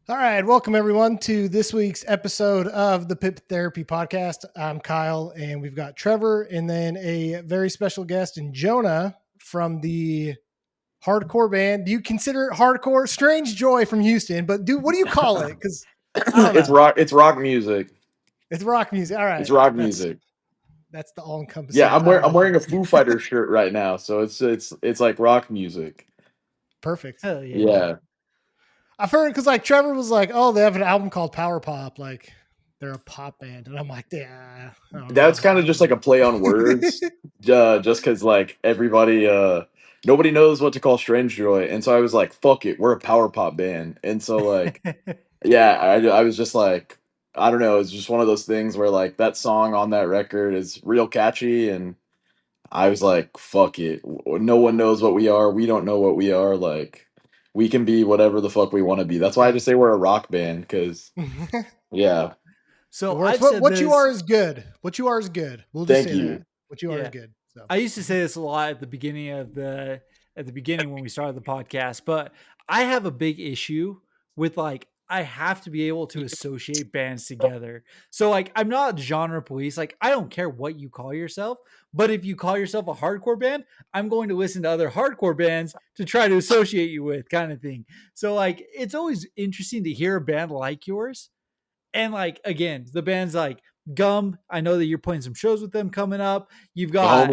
All right, welcome everyone to this week's episode of the Pip Therapy Podcast. I'm Kyle, and we've got Trevor, and then a very special guest in Jonah from the hardcore band. Do you consider it hardcore? Strange Joy from Houston, but what do you call it? Because I don't know. It's rock. It's rock music. It's rock music. All right, It's rock music. That's the all-encompassing. Yeah, I'm wearing a Foo Fighters shirt right now, so it's like rock music. Perfect. Hell yeah. Yeah. I've heard because like Trevor was like, "Oh, they have an album called Power Pop, like they're a pop band," and I'm like, "Yeah." That's kind of just like a play on words, just because like everybody, nobody knows what to call Strange Joy, and so I was like, "Fuck it, we're a power pop band," and so like, yeah, I was just like, I don't know, it's just one of those things where like that song on that record is real catchy, and I was like, fuck it. No one knows what we are. We don't know what we are. Like, we can be whatever the fuck we want to be. That's why I just say we're a rock band, because, yeah. So what you are is good. What you are is good. We'll just say that. What you are is good. So. I used to say this a lot at the beginning when we started the podcast, but I have a big issue with like, I have to be able to associate bands together. So like, I'm not genre police. Like, I don't care what you call yourself, but if you call yourself a hardcore band, I'm going to listen to other hardcore bands to try to associate you with, kind of thing. So like, it's always interesting to hear a band like yours. And like, again, the band's like Gum. I know that you're playing some shows with them coming up. You've got,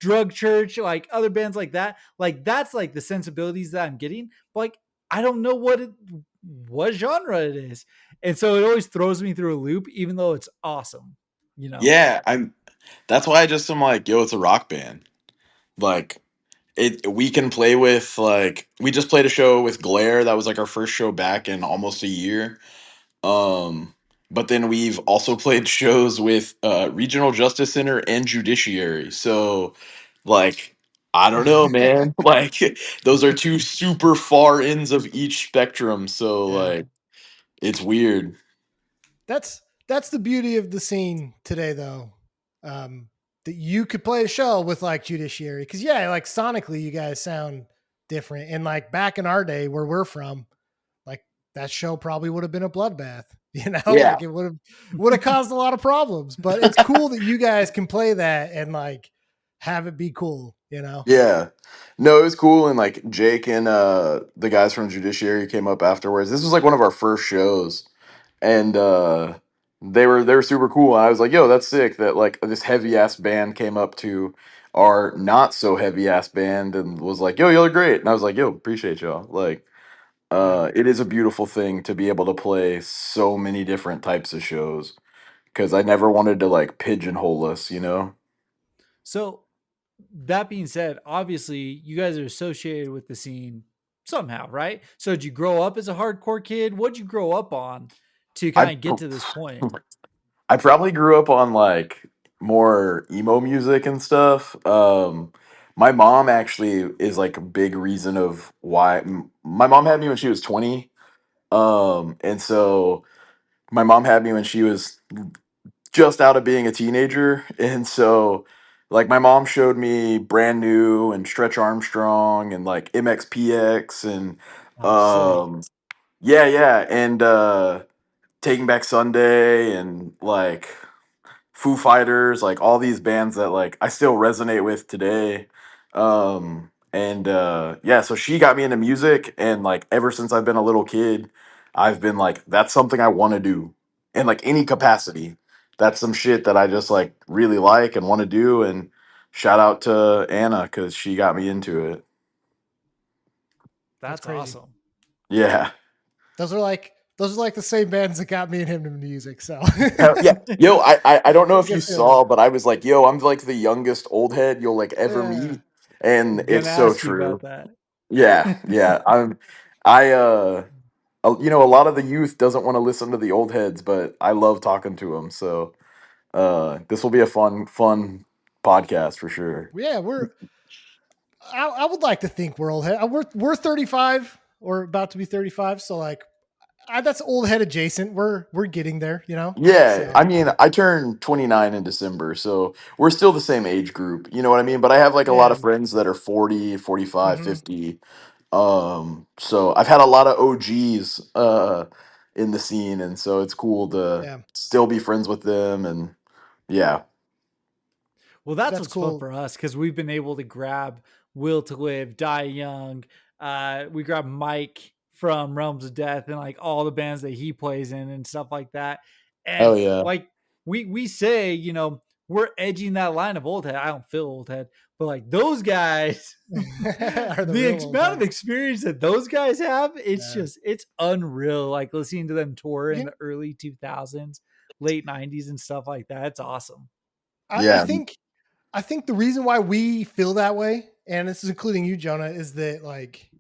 Drug Church, like other bands like that. Like, that's like the sensibilities that I'm getting. But like, I don't know what genre it is. And so it always throws me through a loop, even though it's awesome, Yeah, that's why I'm like, yo, it's a rock band. Like, we can play with, like, we just played a show with Glare. That was like our first show back in almost a year. But then we've also played shows with Regional Justice Center and Judiciary. So, like, I don't know, man. Like, those are two super far ends of each spectrum. So, like, it's weird. That's the beauty of the scene today, though. That you could play a show with like Judiciary, because like sonically, you guys sound different. And like back in our day, where we're from, like that show probably would have been a bloodbath. Like it would have caused a lot of problems. But it's cool that you guys can play that and like have it be cool. Yeah. No, it was cool. And like Jake and the guys from Judiciary came up afterwards. This was like one of our first shows. And they were super cool. And I was like, yo, that's sick that like this heavy ass band came up to our not so heavy ass band and was like, yo, y'all are great. And I was like, yo, appreciate y'all. Like, it is a beautiful thing to be able to play so many different types of shows, because I never wanted to like pigeonhole us. So that being said, obviously you guys are associated with the scene somehow, right? So did you grow up as a hardcore kid? What'd you grow up on to kind of get to this point? I probably grew up on like more emo music and stuff. My mom actually is like a big reason of why my mom had me when she was 20. And so my mom had me when she was just out of being a teenager. And so like my mom showed me Brand New and Stretch Armstrong and like MXPX and yeah, and Taking Back Sunday and like Foo Fighters, like all these bands that like I still resonate with today. And yeah, so she got me into music, and like ever since I've been a little kid, I've been like, that's something I want to do in like any capacity. That's some shit that I just like really like and want to do. And shout out to Anna because she got me into it. That's awesome. Yeah. Those are like the same bands that got me and him to music. So yeah, yo, I don't know if you saw, but I was like, yo, I'm like the youngest old head you'll like ever meet, and it's so true. Yeah, a lot of the youth doesn't want to listen to the old heads, but I love talking to them. So this will be a fun podcast for sure. Yeah, I would like to think we're old head. We're 35 or about to be 35, so like That's old head adjacent. We're getting there, you know. Yeah, So I mean, I turned 29 in December, so we're still the same age group. You know what I mean? But I have like a lot yeah. of friends that are 40, 45, Hmm. 50. So I've had a lot of OGs in the scene, and so it's cool to Yeah. still be friends with them and yeah. Well, that's That's what's fun cool. for us because we've been able to grab Will to Live, Die Young. We grabbed Mike from Realms of Death and like all the bands that he plays in and stuff like that. Oh And yeah. like we say, you know, we're edging that line of old head. I don't feel old head, but like those guys, Are the the real old amount of heads. experience that those guys have, Yeah. it's unreal. Like listening to them tour in You, the early 2000s, late 90s and stuff like that. It's awesome. I Yeah. think the reason why we feel that way, and this is including you, Jonah, is that like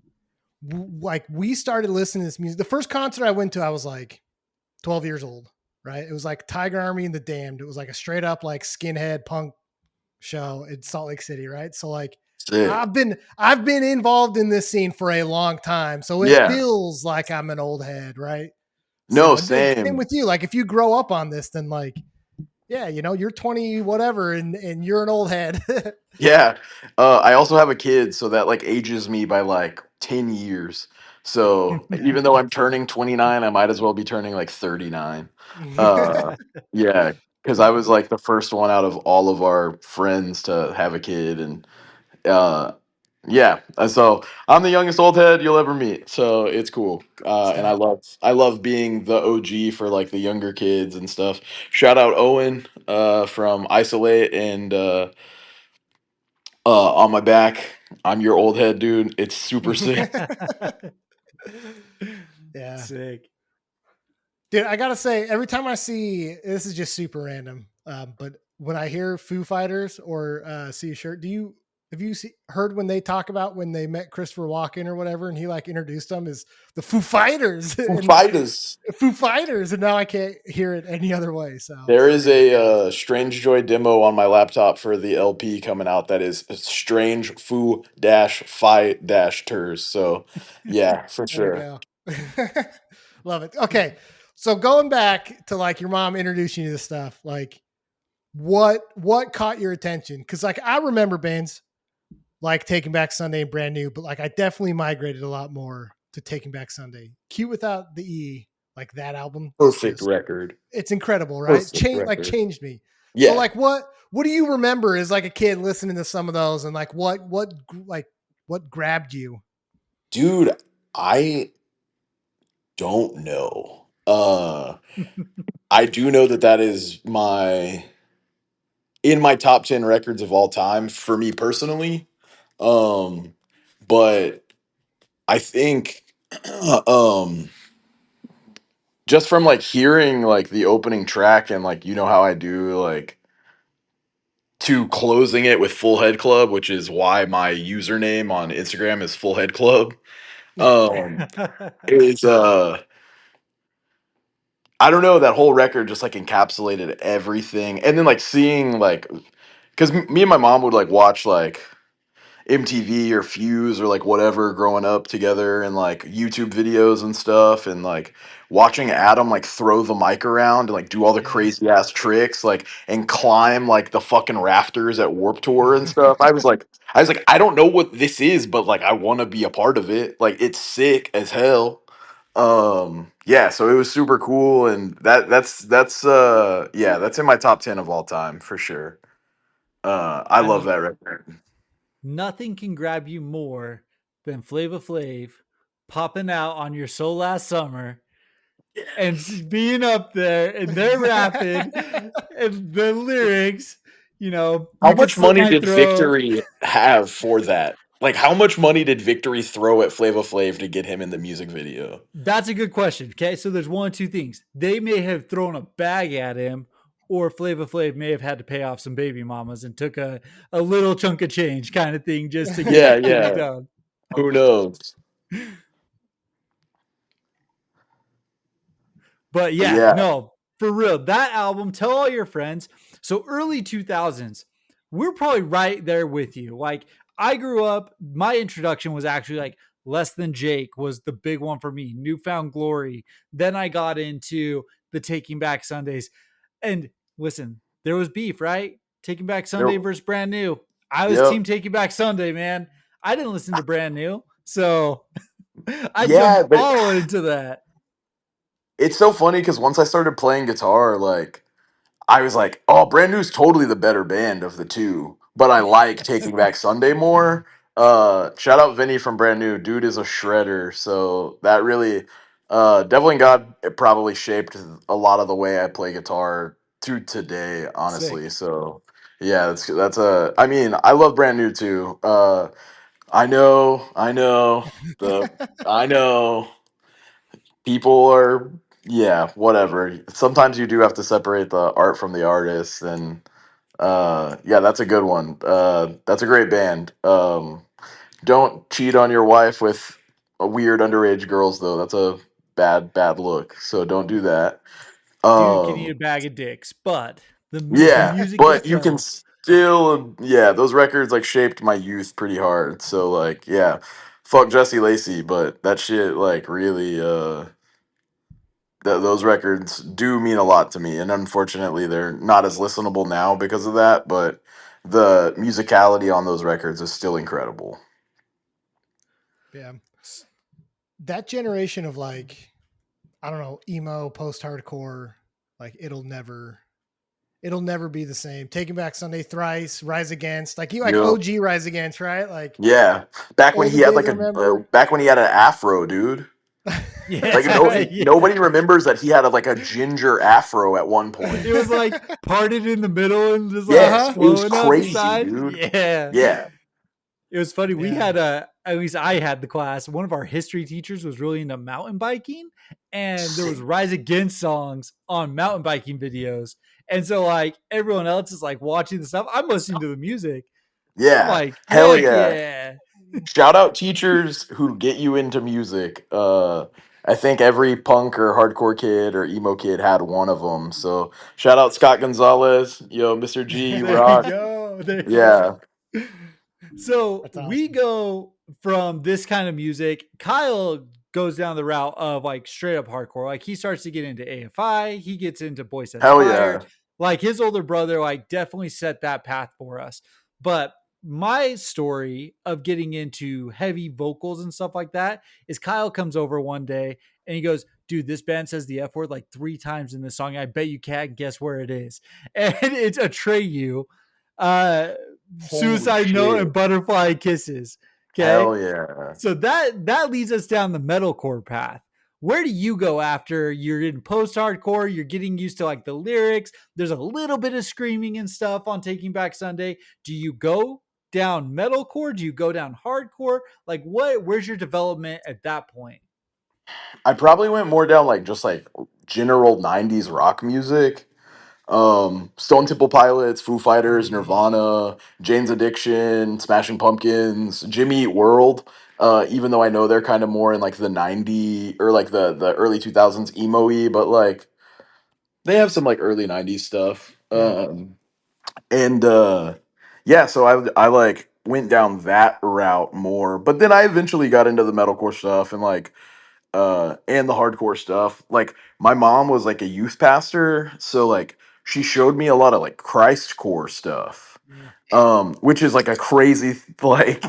we started listening to this music. The first concert I went to, I was like 12 years old, right? It was like Tiger Army and the Damned. It was like a straight up like skinhead punk show in Salt Lake City, right? So like Sick. I've been involved in this scene for a long time, so it Yeah. feels like I'm an old head, right? No, So same same. with you. Like if you grow up on this, then like yeah, you know, you're 20 whatever and you're an old head. Yeah. I also have a kid, so that like ages me by like 10 years. So even though I'm turning 29, I might as well be turning like 39. Uh yeah, because I was like the first one out of all of our friends to have a kid and uh yeah, so I'm the youngest old head you'll ever meet. So it's cool. And Sick. I love being the OG for like the younger kids and stuff. Shout out Owen from Isolate and on my back. I'm your old head, dude. It's super sick. Yeah. Sick. Dude, I gotta say, every time I see this is just super random, but when I hear Foo Fighters or see a shirt, have you heard when they talk about when they met Christopher Walken or whatever, and he like introduced them as the Foo Fighters and Fighters. Foo Fighters, and now I can't hear it any other way. So There is yeah, a Strange Joy demo on my laptop for the LP coming out that is Strange Foo dash Fi dash Ters. So yeah, for there we sure. go. Love it. Okay, so going back to like your mom introducing you to stuff, like what caught your attention? Because like I remember bands like Taking Back Sunday and Brand New, but like I definitely migrated a lot more to Taking Back Sunday. Cute without the E, like that album is Perfect just record. it's incredible, right? Perfect record. Changed me. So Yeah. like what do you remember as like a kid listening to some of those and like what grabbed you? Dude, I don't know. I do know that that is my in my top 10 records of all time for me personally. Um, but I think um just from like hearing like the opening track and like you know how I do like to closing it with Full Head Club, which is why my username on Instagram is Full Head Club. Yeah. Um is I don't know, that whole record just like encapsulated everything. And then like seeing like because me and my mom would like watch like MTV or Fuse or like whatever growing up together and like YouTube videos and stuff and like watching Adam like throw the mic around and like do all the Yeah. crazy ass tricks like and climb like the fucking rafters at Warp Tour and stuff. I was like I don't know what this is but like I want to be a part of it. Like it's sick as hell. Yeah, so it was super cool and that's yeah, that's in my top 10 of all time for sure. I I love mean, that record. nothing can grab you more than Flava Flav popping out on your soul last summer and being up there and they're rapping and the lyrics, you know, How you could much slit money my did throat. Victory have for that? Like, how much money did Victory throw at Flava Flav to get him in the music video? That's a good question. Okay. So there's one of two things. They may have thrown a bag at him, or Flava Flav may have had to pay off some baby mamas and took a little chunk of change kind of thing just to Yeah, get it yeah. done. Who knows? But But yeah, yeah, no, for real. That album, tell all your friends. So early 2000s, we're probably right there with you. Like I grew up, my introduction was actually like Less Than Jake was the big one for me. Newfound Glory. Then I got into the Taking Back Sundays. And listen, there was beef, right? Taking Back Sunday There- versus Brand New. I was Yep. team Taking Back Sunday, man. I didn't listen to Brand New. So I jumped Yeah, but all into that. it's so funny because once I started playing guitar, like I was like, oh, Brand New's totally the better band of the two, but I like Taking Back Sunday more. Shout out Vinny from Brand New. Dude is a shredder. So that really Devil God, it probably shaped a lot of the way I play guitar to today, honestly. Sick. So yeah, that's a I mean, I love Brand New too. I know the I know people are yeah, whatever. Sometimes you do have to separate the art from the artist, and yeah, that's a good one. That's a great band. Don't cheat on your wife with a weird underage girls though. That's a bad look. So don't do that. Dude can eat a Um bag of dicks, but the yeah, music but is you can dope. still yeah, those records like shaped my youth pretty hard. So like yeah, fuck Jesse Lacey, but that shit like really those records do mean a lot to me, and unfortunately, they're not as listenable now because of that. But the musicality on those records is still incredible. Yeah. That generation of like, I don't know, emo, post hardcore, like it'll never be the same. Taking Back Sunday, Thrice, Rise Against, like you like Yep. OG Rise Against, right? Like Yeah, back when he older had days like I remember. back when he had an afro, dude. Like Yeah, yeah. nobody remembers that he had like a ginger afro at one point. It was like parted in the middle and just like Yeah, Uh-huh. it was flowing out the crazy, side. dude. Yeah. Yeah, It was funny. We Yeah. had at least I had the class. One of our history teachers was really into mountain biking, and there was sick. Rise Against songs on mountain biking videos. And so like everyone else is like watching the stuff. I'm listening to the music. I'm Yeah, like, hell heck yeah. yeah. Shout out teachers who get you into music. I think every punk or hardcore kid or emo kid had one of them. So shout out Scott Gonzalez, yo, Mr. G, you There you rock. go. There you Yeah, go. So That's we awesome. go from this kind of music. Kyle goes down the route of like straight up hardcore. Like he starts to get into AFI, he gets into Boy Sets hell Fire. yeah. Like his older brother, like definitely set that path for us. But my story of getting into heavy vocals and stuff like that is Kyle comes over one day and he goes, dude, this band says the F word like 3 times in this song. I bet you can't guess where it is. And it's Atreyu. Uh Holy Suicide Note and shit. Butterfly Kisses. Okay. Hell yeah. So that leads us down the metalcore path. Where do you go after you're in post hardcore? You're getting used to like the lyrics. There's a little bit of screaming and stuff on Taking Back Sunday. Do you go down metalcore? Do you go down hardcore? Like what? Where's your development at that point? I probably went more down like just like general 90s rock music. Stone Temple Pilots, Foo Fighters, Nirvana, Jane's Addiction, Smashing Pumpkins, Jimmy Eat World. Even though I know they're kind of more in like the 90 or like the early 2000s emo-y, but like they have some like early 90s stuff. Yeah. And yeah, so I like went down that route more. But then I eventually got into the metalcore stuff and the hardcore stuff. Like my mom was like a youth pastor, so like she showed me a lot of like Christcore stuff. Mm. Which is like a crazy like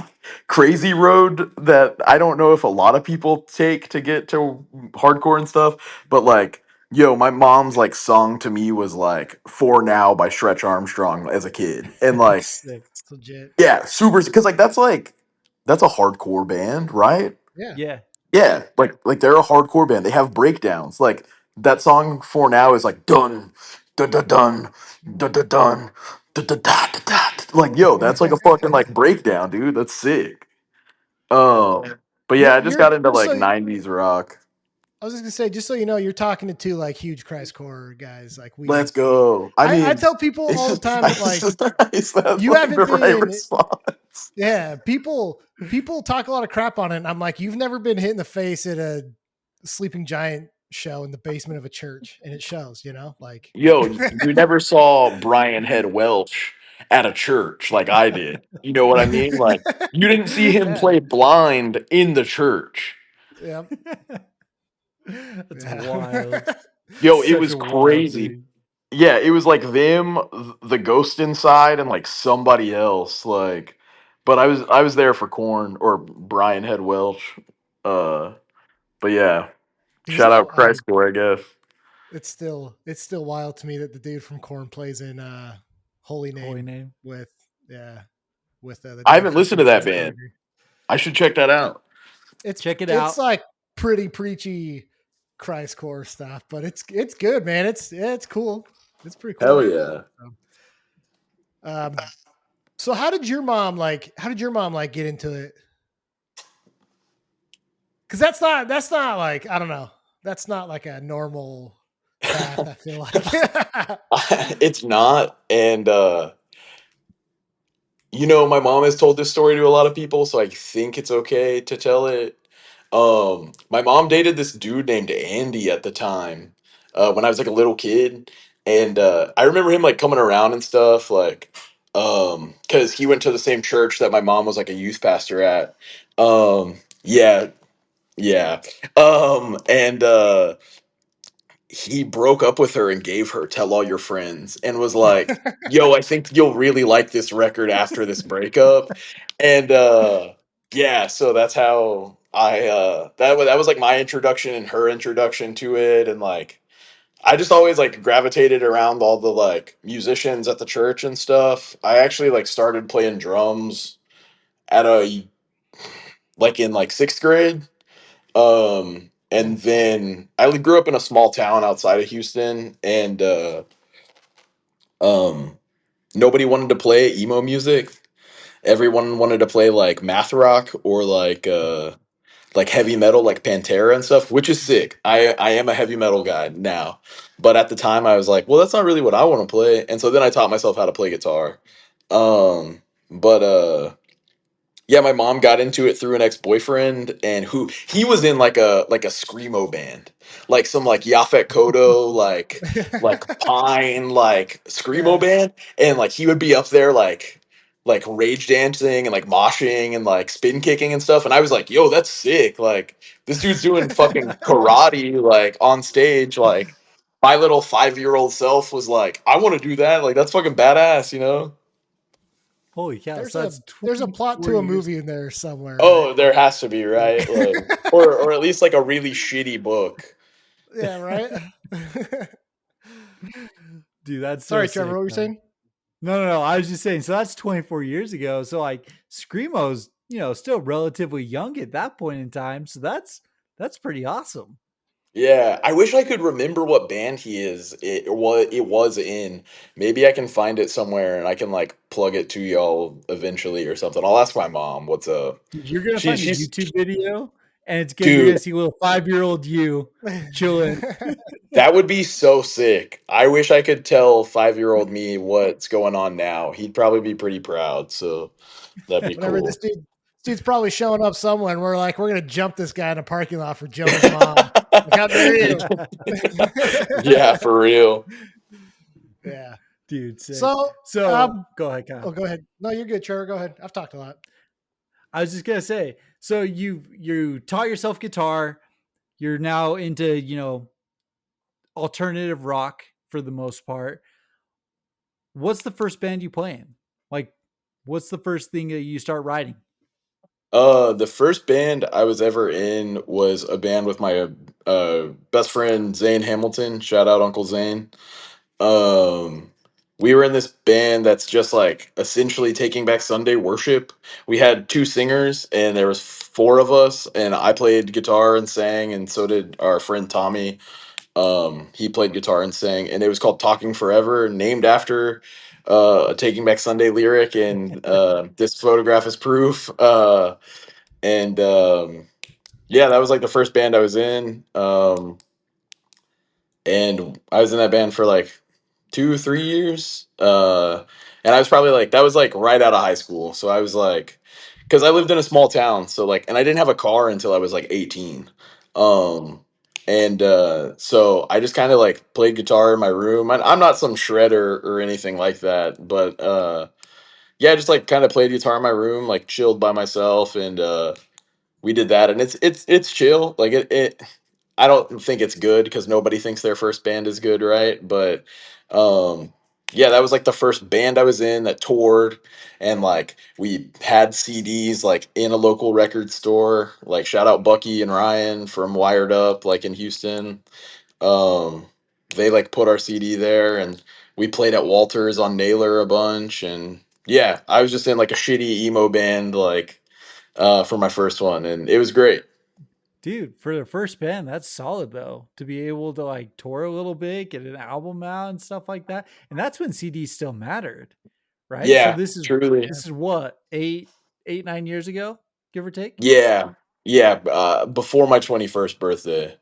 crazy road that I don't know if a lot of people take to get to hardcore and stuff, but like yo, my mom's like song to me was like For Now by Stretch Armstrong as a kid. And like Sick. It's legit. yeah, super cuz like that's a hardcore band, right? Yeah. Yeah. Yeah, like they're a hardcore band. They have breakdowns. Like that song For Now is like dun dun dun dun dun dun dun dun dun da da da. Like yo, that's like a fucking like breakdown, dude. That's sick. But yeah, I just You're got into just like so '90s rock. I was just gonna say, just so you know, you're talking to two like huge Christcore guys. Like Let's go. I I mean, tell people all the time that like that's you like haven't the been right in. response. Yeah, people talk a lot of crap on it. And I'm like, you've never been hit in the face at a sleeping giant show in the basement of a church, and it shows. You know, like Yo, you never saw Brian Head Welch at a church like I did. You know what I mean? Like you didn't see him Yeah. play blind in the church. Yep. That's Yeah. wild. Yo, it Such was a wild crazy. thing. Yeah, it was like them, the ghost inside, and like somebody else. Like, but I was there for Corn or Brian Head Welch. Uh, but yeah, Do you shout out know? Christ Core, I guess. It's still wild to me that the dude from Corn plays in Holy Holy Name name. with yeah with the I dude haven't from listened to that Suicide band. Squad. I should check that out. It's Check it it's out. like pretty preachy Christ core stuff, but it's good, man. It's cool. It's pretty Hell cool. yeah. Um, so how did your mom like get into it? Because that's not like I don't know. That's not like a normal path. I feel like. It's not, and my mom has told this story to a lot of people, so I think it's okay to tell it. My mom dated this dude named Andy at the time, when I was like a little kid, and I remember him like coming around and stuff, like, because he went to the same church that my mom was like a youth pastor at. Yeah, yeah, and he broke up with her and gave her "Tell All Your Friends" and was like, "Yo, I think you'll really like this record after this breakup." And yeah, so that's how that was like my introduction and her introduction to it, and like I just always like gravitated around all the like musicians at the church and stuff. I actually like started playing drums at a like in like 6th grade. And Cool. then I grew up in a small town outside of Houston, and um, nobody wanted to play emo music. Everyone wanted to play like math rock or like heavy metal, like Pantera and stuff, which is sick. I am a heavy metal guy now, but at the time I was like, well, that's not really what I want to play, and so then I taught myself how to play guitar. But Yeah, my mom got into it through an ex-boyfriend, and who he was in like a screamo band, like some like Yaphet Kotto, like Pine, like screamo Yeah. band, and like he would be up there like rage dancing and like moshing and like spin kicking and stuff, and I was like, yo, that's sick. Like this dude's doing fucking karate like on stage. Like my little 5-year-old self was like, I want to do that. Like that's fucking badass, you know? Holy cow. There's So a that's there's a plot 24 to a years. movie in there somewhere, right? Oh, there has to be, right? Like, or at least like a really shitty book. Yeah, right. Dude, that's so Sorry, Trevor. sick, What were you man. saying? No. I was just saying. So that's 24 years ago. So like Screamo's, still relatively young at that point in time. So that's pretty awesome. Yeah, I wish I could remember what band he is. It was in. Maybe I can find it somewhere and I can like plug it to y'all eventually or something. I'll ask my mom what's up. Dude, you're gonna She find a she's YouTube video, and you're gonna dude, see little 5-year-old you chilling. that would be so sick. I wish I could tell 5-year-old me what's going on now. He'd probably be pretty proud. So that'd be Whenever this cool. dude's probably showing up somewhere, and we're like, we're gonna jump this guy in a parking lot for Jonah's mom. Like, how dare you? Yeah, for real. Yeah. Dude, sick. So, So go ahead, oh, Kyle. go ahead. No, you're good, Trevor. Go ahead. I've talked a lot. I was just gonna say, so you taught yourself guitar, you're now into, alternative rock for the most part. What's the first band you play in? Like, what's the first thing that you start writing? The first band I was ever in was a band with my best friend Zane Hamilton. Shout out Uncle Zane. Um, we were in this band that's just like essentially Taking Back Sunday worship. We had two singers and there was four of us, and I played guitar and sang, and so did our friend Tommy. He played guitar and sang, and it was called Talking Forever, named after a Taking Back Sunday lyric, and this photograph is proof. And Yeah, that was like the first band I was in. And I was in that band for like 2 3 years. And I was probably like that was like right out of high school. So I was like, because I lived in a small town, so like, and I didn't have a car until I was like 18. Um, and So I just kind of like played guitar in my room. I'm not some shredder or anything like that, but yeah, just like kind of played guitar in my room, like chilled by myself, and we did that, and it's chill. Like it I don't think it's good because nobody thinks their first band is good, right? But um yeah, that was like the first band I was in that toured, and like we had CDs like in a local record store. Like shout out Bucky and Ryan from Wired Up, like in Houston. Um they like put our CD there, and we played at Walters on Naylor a bunch, and yeah, I was just in like a shitty emo band like for my first one, and it was great. Dude, for the first band, that's solid though. To be able to like tour a little bit, get an album out and stuff like that. And that's when CDs still mattered, right? So Yeah, this is truly. this is what, 9 years ago, give or take? Yeah, yeah. Before my 21st birthday.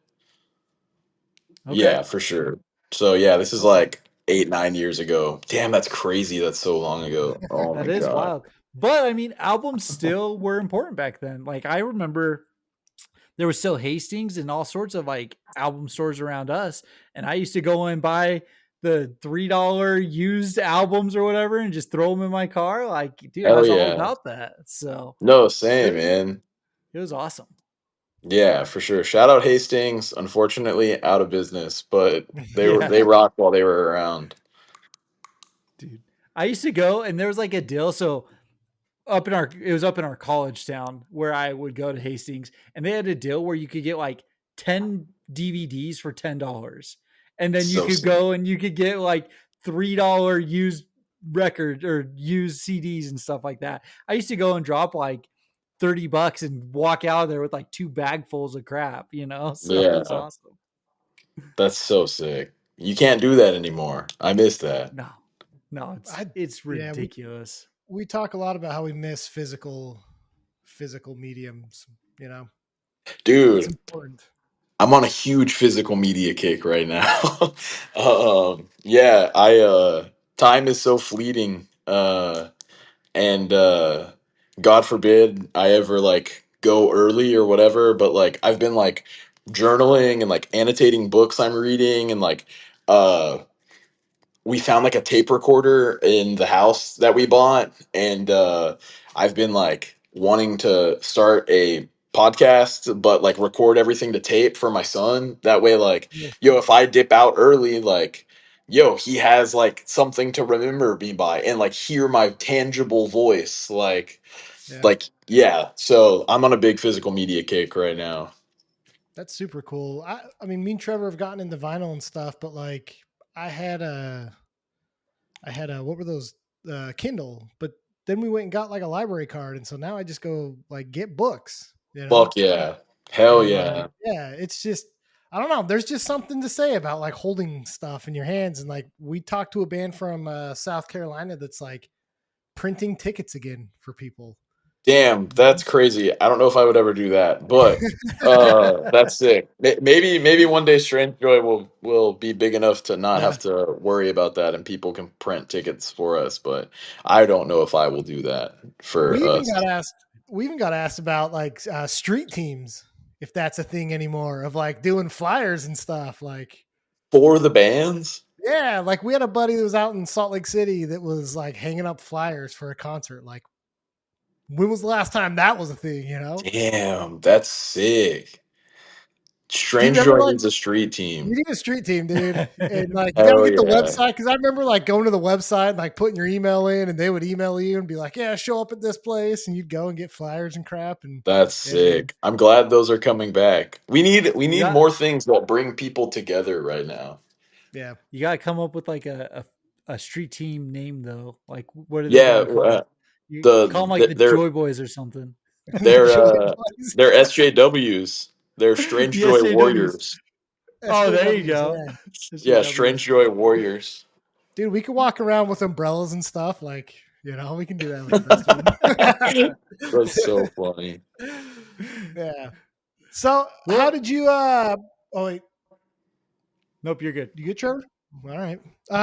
Okay. Yeah, for sure. So yeah, this is Okay. like 8, 9 years ago. Damn, that's crazy. That's so long ago. Oh my That is god. wild. But I mean, albums still were important back then. Like I remember there was still Hastings and all sorts of like album stores around us. And I used to go and buy the $3 used albums or whatever and just throw them in my car. Like, dude, I Hell was all yeah. about that. So No, same, it, man. it was awesome. Yeah, for sure. Shout out Hastings. Unfortunately, out of business, but they Yeah, rocked while they were around. dude. I used to go and there was like a deal. So it was up in our college town where I would go to Hastings, and they had a deal where you could get like 10 DVDs for $10. And then you So could sick. go and you could get like $3 used record or used CDs and stuff like that. I used to go and drop like $30 and walk out of there with like two bagfuls of crap, you know? So it was Yeah, awesome. that's so sick. You can't do that anymore. I miss that. No, no, it's I it's yeah, ridiculous. we talk a lot about how we miss physical mediums, you know. It's Dude, important. I'm on a huge physical media kick right now. Yeah, I time is so fleeting. And God forbid I ever like go early or whatever, but like I've been like journaling and like annotating books I'm reading, and like uh we found like a tape recorder in the house that we bought, and I've been like wanting to start a podcast but like record everything to tape for my son, that way like Yeah. yo, if I dip out early, like yo, he has like something to remember me by and like hear my tangible voice, Yeah. like yeah, so I'm on a big physical media kick right now. That's super cool. I mean, me and Trevor have gotten into vinyl and stuff, but like I had a what were those Kindle, but then we went and got like a library card, and so now I just go like get books, you know, Fuck yeah, hell and like yeah. yeah, it's just I don't know. There's just something to say about like holding stuff in your hands, and like we talked to a band from South Carolina that's like printing tickets again for people. Damn, that's crazy. I don't know if I would ever do that, but that's sick. Maybe one day Strange Joy will be big enough to not Yeah, have to worry about that, and people can print tickets for us, but I don't know if I will do that we for even got us. asked. We even got asked about like street teams, if that's a thing anymore, of like doing flyers and stuff. Like, For the bands? yeah, like we had a buddy that was out in Salt Lake City that was like hanging up flyers for a concert. Like, when was the last time that was a thing? You know, Damn, that's sick. do you Strange ever Joy like needs a street you team. need a street team, dude, and like you got to Hell get the yeah. website because I remember like going to the website and like putting your email in, and they would email you and be like, "Yeah, show up at this place," and you'd go and get flyers and crap. And That's yeah, man, sick. I'm glad those are coming back. We You need got more things that bring people together right now. yeah. you got to come up with like a street team name though. Like what are they Yeah, going to call? You call them like the the they're Joy Boys or something. The Joy they're Boys, SJWs. They're Strange The Joy SJWs. Warriors. Oh, there you SJWs, go. yeah. Yeah, SJWs. Strange Joy Warriors. Dude, we could walk around with umbrellas and stuff. Like, you know, we can do that with the That's so festival. funny. Yeah. So how Well, did you oh wait, nope, you're good. you get Trevor? All right.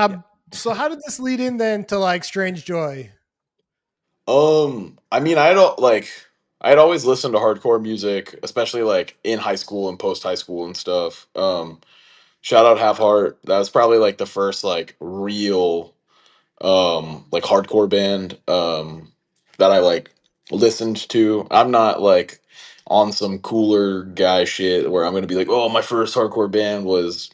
Yeah. So how did this lead in then to like Strange Joy? I mean, I don't like. I'd always listened to hardcore music, especially like in high school and post high school and stuff. Shout out Half Heart. That was probably like the first like real like hardcore band that I like listened to. I'm not like on some cooler guy shit where I'm gonna be like, oh, my first hardcore band was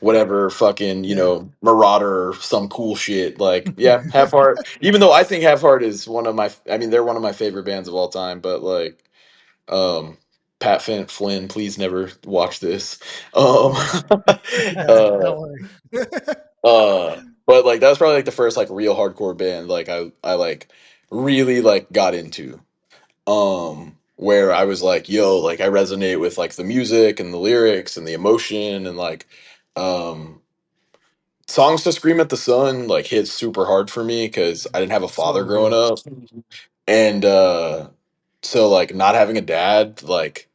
whatever fucking, Yeah. Marauder or some cool shit. Like, yeah, Half Heart. Even though I think Half Heart is one of my, I mean, they're one of my favorite bands of all time, but like, um, Flynn, please never watch this. Yeah. uh, Don't worry. but like that was probably like the first like real hardcore band like I like really like got into. Where I was like, yo, like I resonate with like the music and the lyrics and the emotion and like um Songs to Scream at the Sun like hit super hard for me because I didn't have a father So growing good. up. And so like not having a dad, like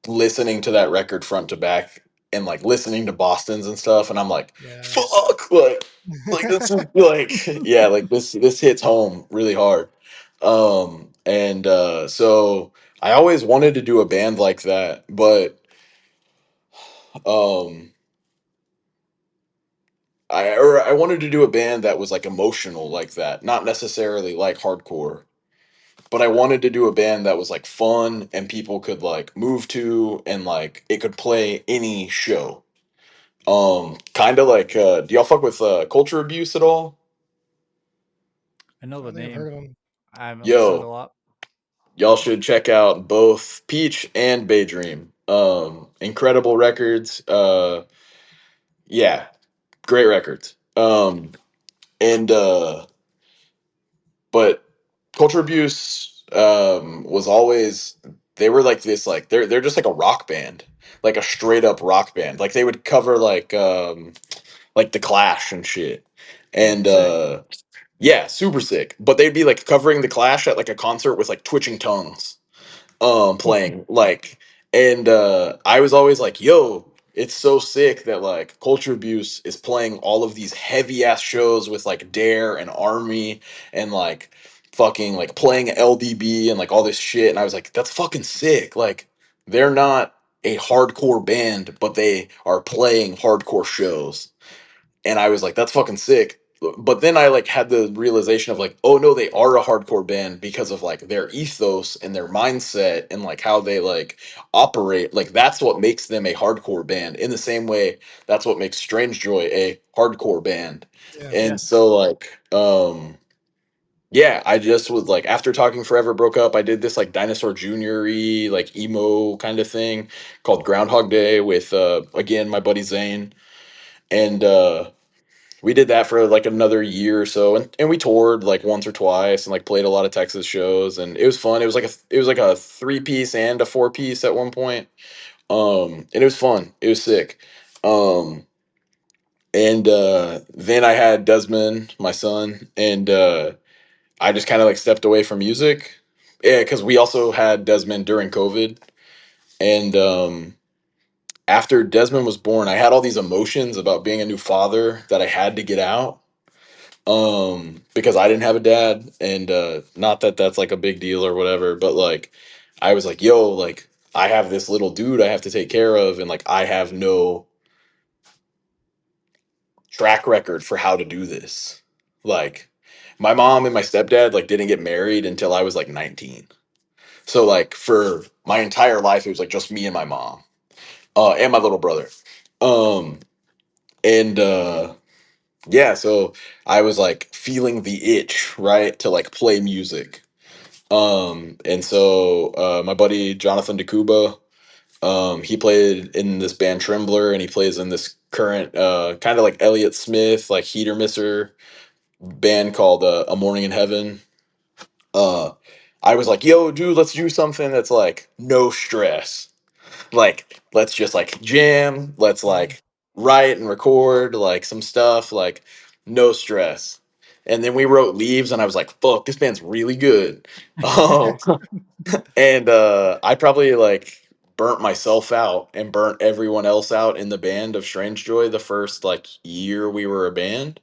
listening to that record front to back and like listening to Boston's and stuff, and I'm like, Yeah. fuck, like this is like yeah, like this hits home really hard. And so I always wanted to do a band like that, but um I wanted to do a band that was like emotional like that, not necessarily like hardcore, but I wanted to do a band that was like fun and people could like move to and like it could play any show. Kind of like do y'all fuck with Culture Abuse at all? I know I the don't think I've heard name. of them. I haven't listened a Yo, lot. y'all should check out both Peach and Baydream. Incredible records. Yeah, great records. And but Culture Abuse was always, they were like this, like they're just like a rock band, like a straight up rock band. Like they would cover like the Clash and shit. And Sick. yeah, super sick. But they'd be like covering the Clash at like a concert with like twitching tongues, playing like, and I was always like, yo, it's so sick that like Culture Abuse is playing all of these heavy ass shows with like Dare and Army and like fucking like playing LDB and like all this shit. And I was like, that's fucking sick. Like they're not a hardcore band, but they are playing hardcore shows, and I was like, that's fucking sick. But then I like had the realization of like, oh no, they are a hardcore band because of like their ethos and their mindset and like how they like operate. Like that's what makes them a hardcore band. In the same way, that's what makes Strange Joy a hardcore band. Yeah. Yeah. And so like yeah, I just was like after Talking Forever broke up, I did this like Dinosaur Jr.-y like emo kind of thing called Groundhog Day with again my buddy Zane. And we did that for like another year or so, and we toured like once or twice and like played a lot of Texas shows, and it was fun. It was like a 3-piece and a 4-piece at one point. And it was fun. It was sick. Um and then I had Desmond, my son, and I just kind of like stepped away from music. Yeah, because we also had Desmond during COVID. And after Desmond was born, I had all these emotions about being a new father that I had to get out, because I didn't have a dad, and not that that's like a big deal or whatever, but like I was like, yo, like I have this little dude I have to take care of, and like I have no track record for how to do this. Like my mom and my stepdad like didn't get married until I was like 19, so like for my entire life it was like just me and my mom, and my little brother. um and yeah, so I was like feeling the itch, right, to like play music. And so my buddy Jonathan DeCuba, he played in this band Trembler, and he plays in this current kind of like Elliott Smith, like Heater Misser band called A Morning in Heaven. Uh, I was like, yo, dude, let's do something that's like no stress. Like, let's just like jam. Let's Yeah. like write and record like some stuff, like no stress. And then we wrote Leaves, and I was like, fuck, this band's really good. Um, and I probably like burnt myself out and burnt everyone else out in the band of Strange Joy the first like year we were a band,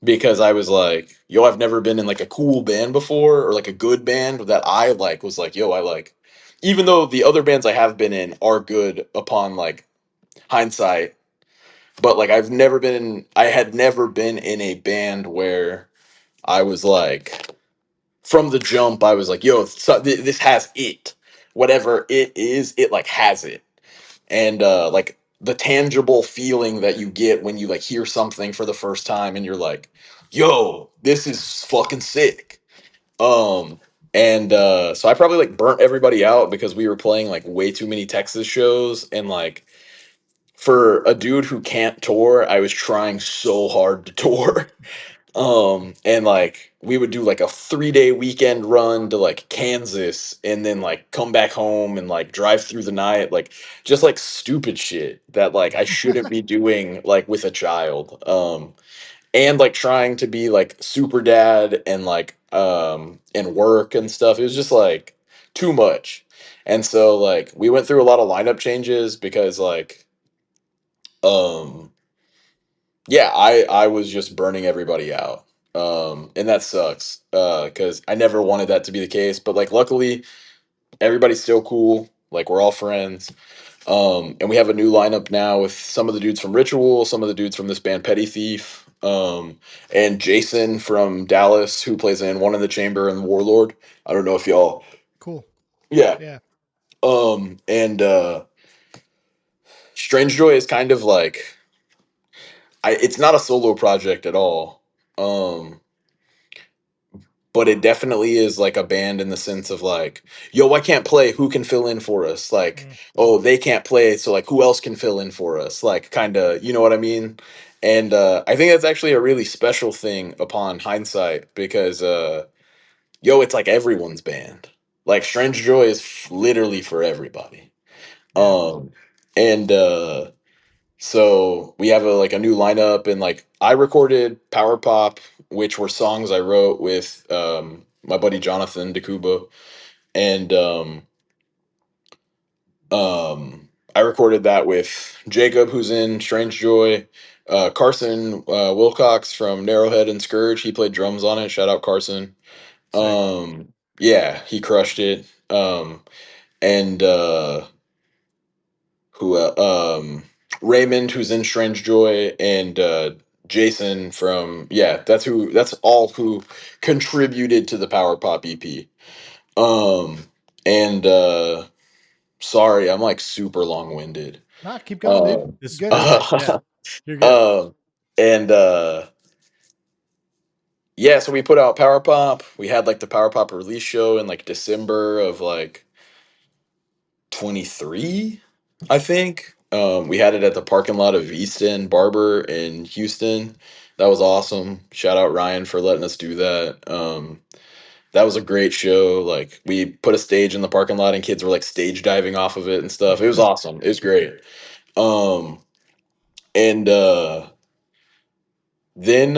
because I was like, yo, I've never been in like a cool band before, or like a good band that I like was like, yo, I like, even though the other bands I have been in are good upon like hindsight, but like I had never been in a band where I was like, from the jump, I was like, yo, this has it. Whatever it is, it like has it. And like the tangible feeling that you get when you like hear something for the first time and you're like, yo, this is fucking sick. Um and so I probably like burnt everybody out because we were playing like way too many Texas shows, and like for a dude who can't tour, I was trying so hard to tour. And like we would do like a 3-day weekend run to like Kansas and then like come back home and like drive through the night, like just like stupid shit that like I shouldn't be doing like with a child. And like trying to be like super dad and like and work and stuff. It was just like too much. And so like we went through a lot of lineup changes because like um yeah, I was just burning everybody out. And that sucks. Cuz I never wanted that to be the case, but like luckily everybody's still cool. Like we're all friends. And we have a new lineup now with some of the dudes from Ritual, some of the dudes from this band Petty Thief, and Jason from Dallas who plays in One in the Chamber and Warlord. I don't know if y'all. Cool. Yeah. Yeah. And Strange Joy is kind of like it's not a solo project at all. But it definitely is like a band in the sense of like, yo, I can't play, who can fill in for us? Like, Mm. oh, they can't play, so like who else can fill in for us? Like kind of, you know what I mean? And I think that's actually a really special thing upon hindsight because yo, it's like everyone's band. Like Strange Joy is literally for everybody. Yeah. Um and so we have a new lineup, and like I recorded Power Pop, which were songs I wrote with my buddy Jonathan DeCuba, and I recorded that with Jacob, who's in Strange Joy, Carson Wilcox from Narrowhead and Scourge. He played drums on it. Shout out Carson. Sick. Yeah, he crushed it. And who Raymond, who's in Strange Joy, and Jason from, yeah, that's all who contributed to the Power Pop EP. um and sorry, I'm like super long-winded. Nah, keep going, dude. um This is Good. perfect. Yeah, you're good. um and yeah, so we put out Power Pop. We had like the Power Pop release show in like December of like 23, I think. We had it at the parking lot of East End Barber in Houston. That was awesome. Shout out Ryan for letting us do that. That was a great show. Like we put a stage in the parking lot and kids were like stage diving off of it and stuff. It was awesome. It was great. Um, and then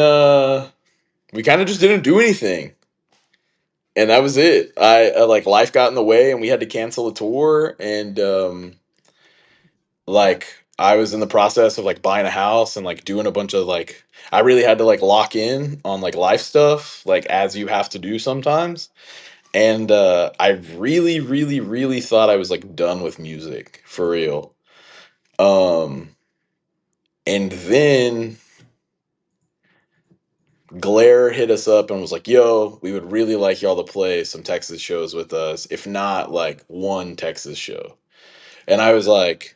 we kind of just didn't do anything. And that was it. Like life got in the way and we had to cancel the tour, and like I was in the process of like buying a house and like doing a bunch of like I really had to like lock in on like life stuff, like as you have to do sometimes. And I really, really, really thought I was like done with music for real. Um and then Glare hit us up and was like, yo, we would really like y'all to play some Texas shows with us, if not like one Texas show. And I was like,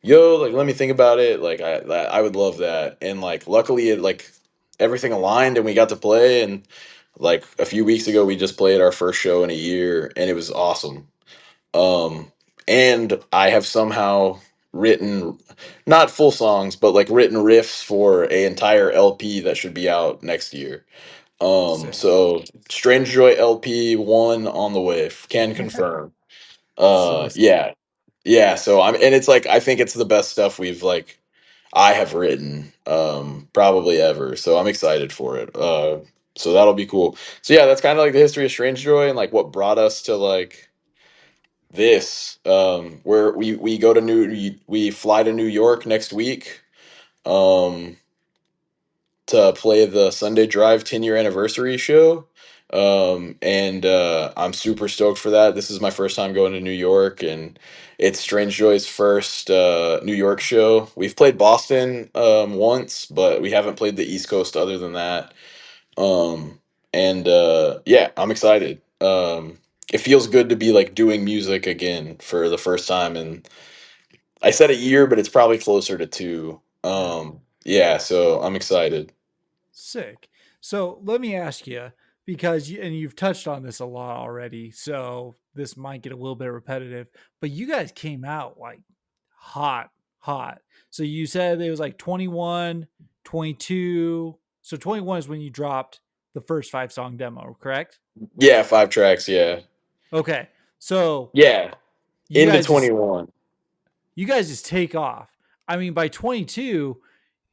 yo, like let me think about it, like I would love that. And like luckily it like everything aligned and we got to play. And like a few weeks ago we just played our first show in a year and it was awesome. um and I have somehow written, not full songs, but like written riffs for a entire LP that should be out next year. Sick. So Strange Joy LP 1 on the way, can confirm. So sick. Yeah. Yeah, so I'm, and it's like I think it's the best stuff we've like I have written probably ever. So I'm excited for it. So that'll be cool. So yeah, that's kind of like the history of Strange Joy and like what brought us to like this. Where we go to we fly to New York next week um to play the Sunday Drive 10-year anniversary show. And I'm super stoked for that. This is my first time going to New York, and it's Strange Joy's first New York show. We've played Boston once, but we haven't played the East Coast other than that. Um, and yeah, I'm excited. It feels good to be like doing music again for the first time, and I said a year, but it's probably closer to two. Yeah. Yeah, so I'm excited. Sick. So let me ask you, because and you've touched on this a lot already, so this might get a little bit repetitive, but you guys came out like hot, hot. So you said it was like 21, 22. So 21 is when you dropped the first 5 song demo, correct? Yeah, 5 tracks. Yeah, Okay. So yeah, you into guys just 21. you guys just take off. I mean, by 22,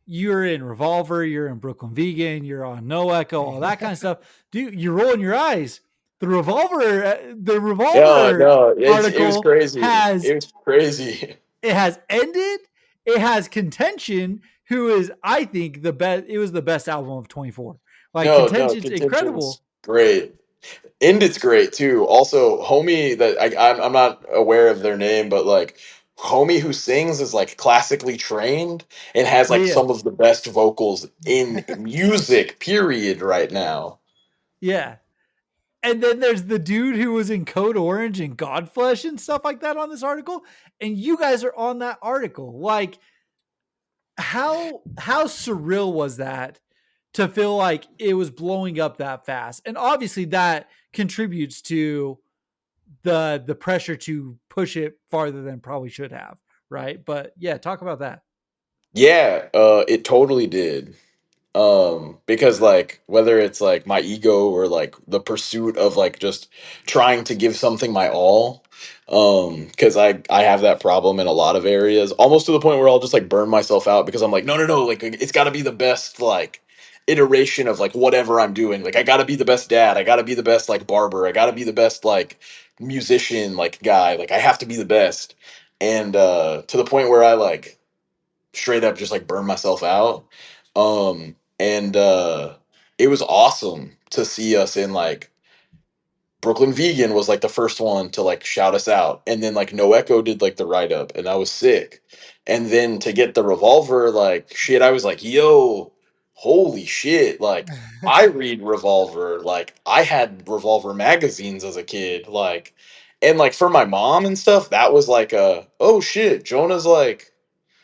you're in Revolver, you're in Brooklyn Vegan, you're on No Echo, all that kind of stuff. Dude, you're rolling your eyes. The Yeah, Revolver no, it was article crazy. has It was crazy. it has ended. It has Contention, who is, I think, the best. It was the best album of 24. Like No, no, Contention's contention's incredible. great. And it's great too. Also, homie that I'm not aware of their name, but like homie who sings is like classically trained and has Yeah, like yeah, some of the best vocals in music, period, right now. yeah. And then there's the dude who was in Code Orange and Godflesh and stuff like that on this article. And you guys are on that article. Like, how surreal was that to feel like it was blowing up that fast? And obviously that contributes to the pressure to push it farther than probably should have, right? But yeah, talk about that. Yeah, it totally did. Because like whether it's like my ego or like the pursuit of like just trying to give something my all, because I have that problem in a lot of areas, almost to the point where I'll just like burn myself out because I'm like, no, no, no, like it's got to be the best like iteration of like whatever I'm doing. Like I got to be the best dad, I got to be the best like barber, I got to be the best like musician, like guy, like I have to be the best. And to the point where I like straight up just like burn myself out. And it was awesome to see us in like Brooklyn Vegan was like the first one to like shout us out. And then like No Echo did like the write up and that was sick. And then to get the Revolver like shit, I was like, yo, holy shit. Like I read Revolver. Like I had Revolver magazines as a kid. Like and like for my mom and stuff, that was like a oh shit, Jonah's like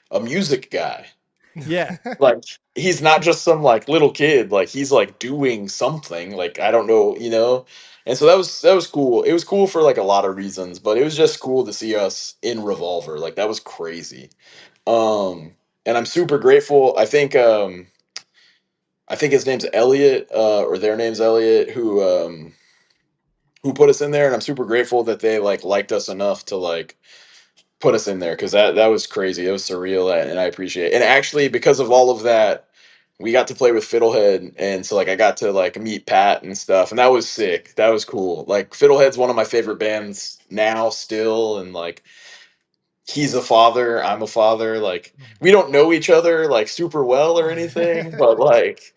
a music guy. Yeah. Like he's not just some like little kid, like he's like doing something, like I don't know, you know. And so that was cool. It was cool for like a lot of reasons, but it was just cool to see us in Revolver. Like that was crazy. Um and I'm super grateful. I think his name's Elliot, or their name's Elliot, who put us in there, and I'm super grateful that they like liked us enough to like put us in there because that was crazy. It was surreal, and I appreciate it. And actually, because of all of that, we got to play with Fiddlehead, and so like I got to like meet Pat and stuff, and that was sick. That was cool. Like Fiddlehead's one of my favorite bands now, still, and like he's a father, I'm a father. Like we don't know each other like super well or anything, but like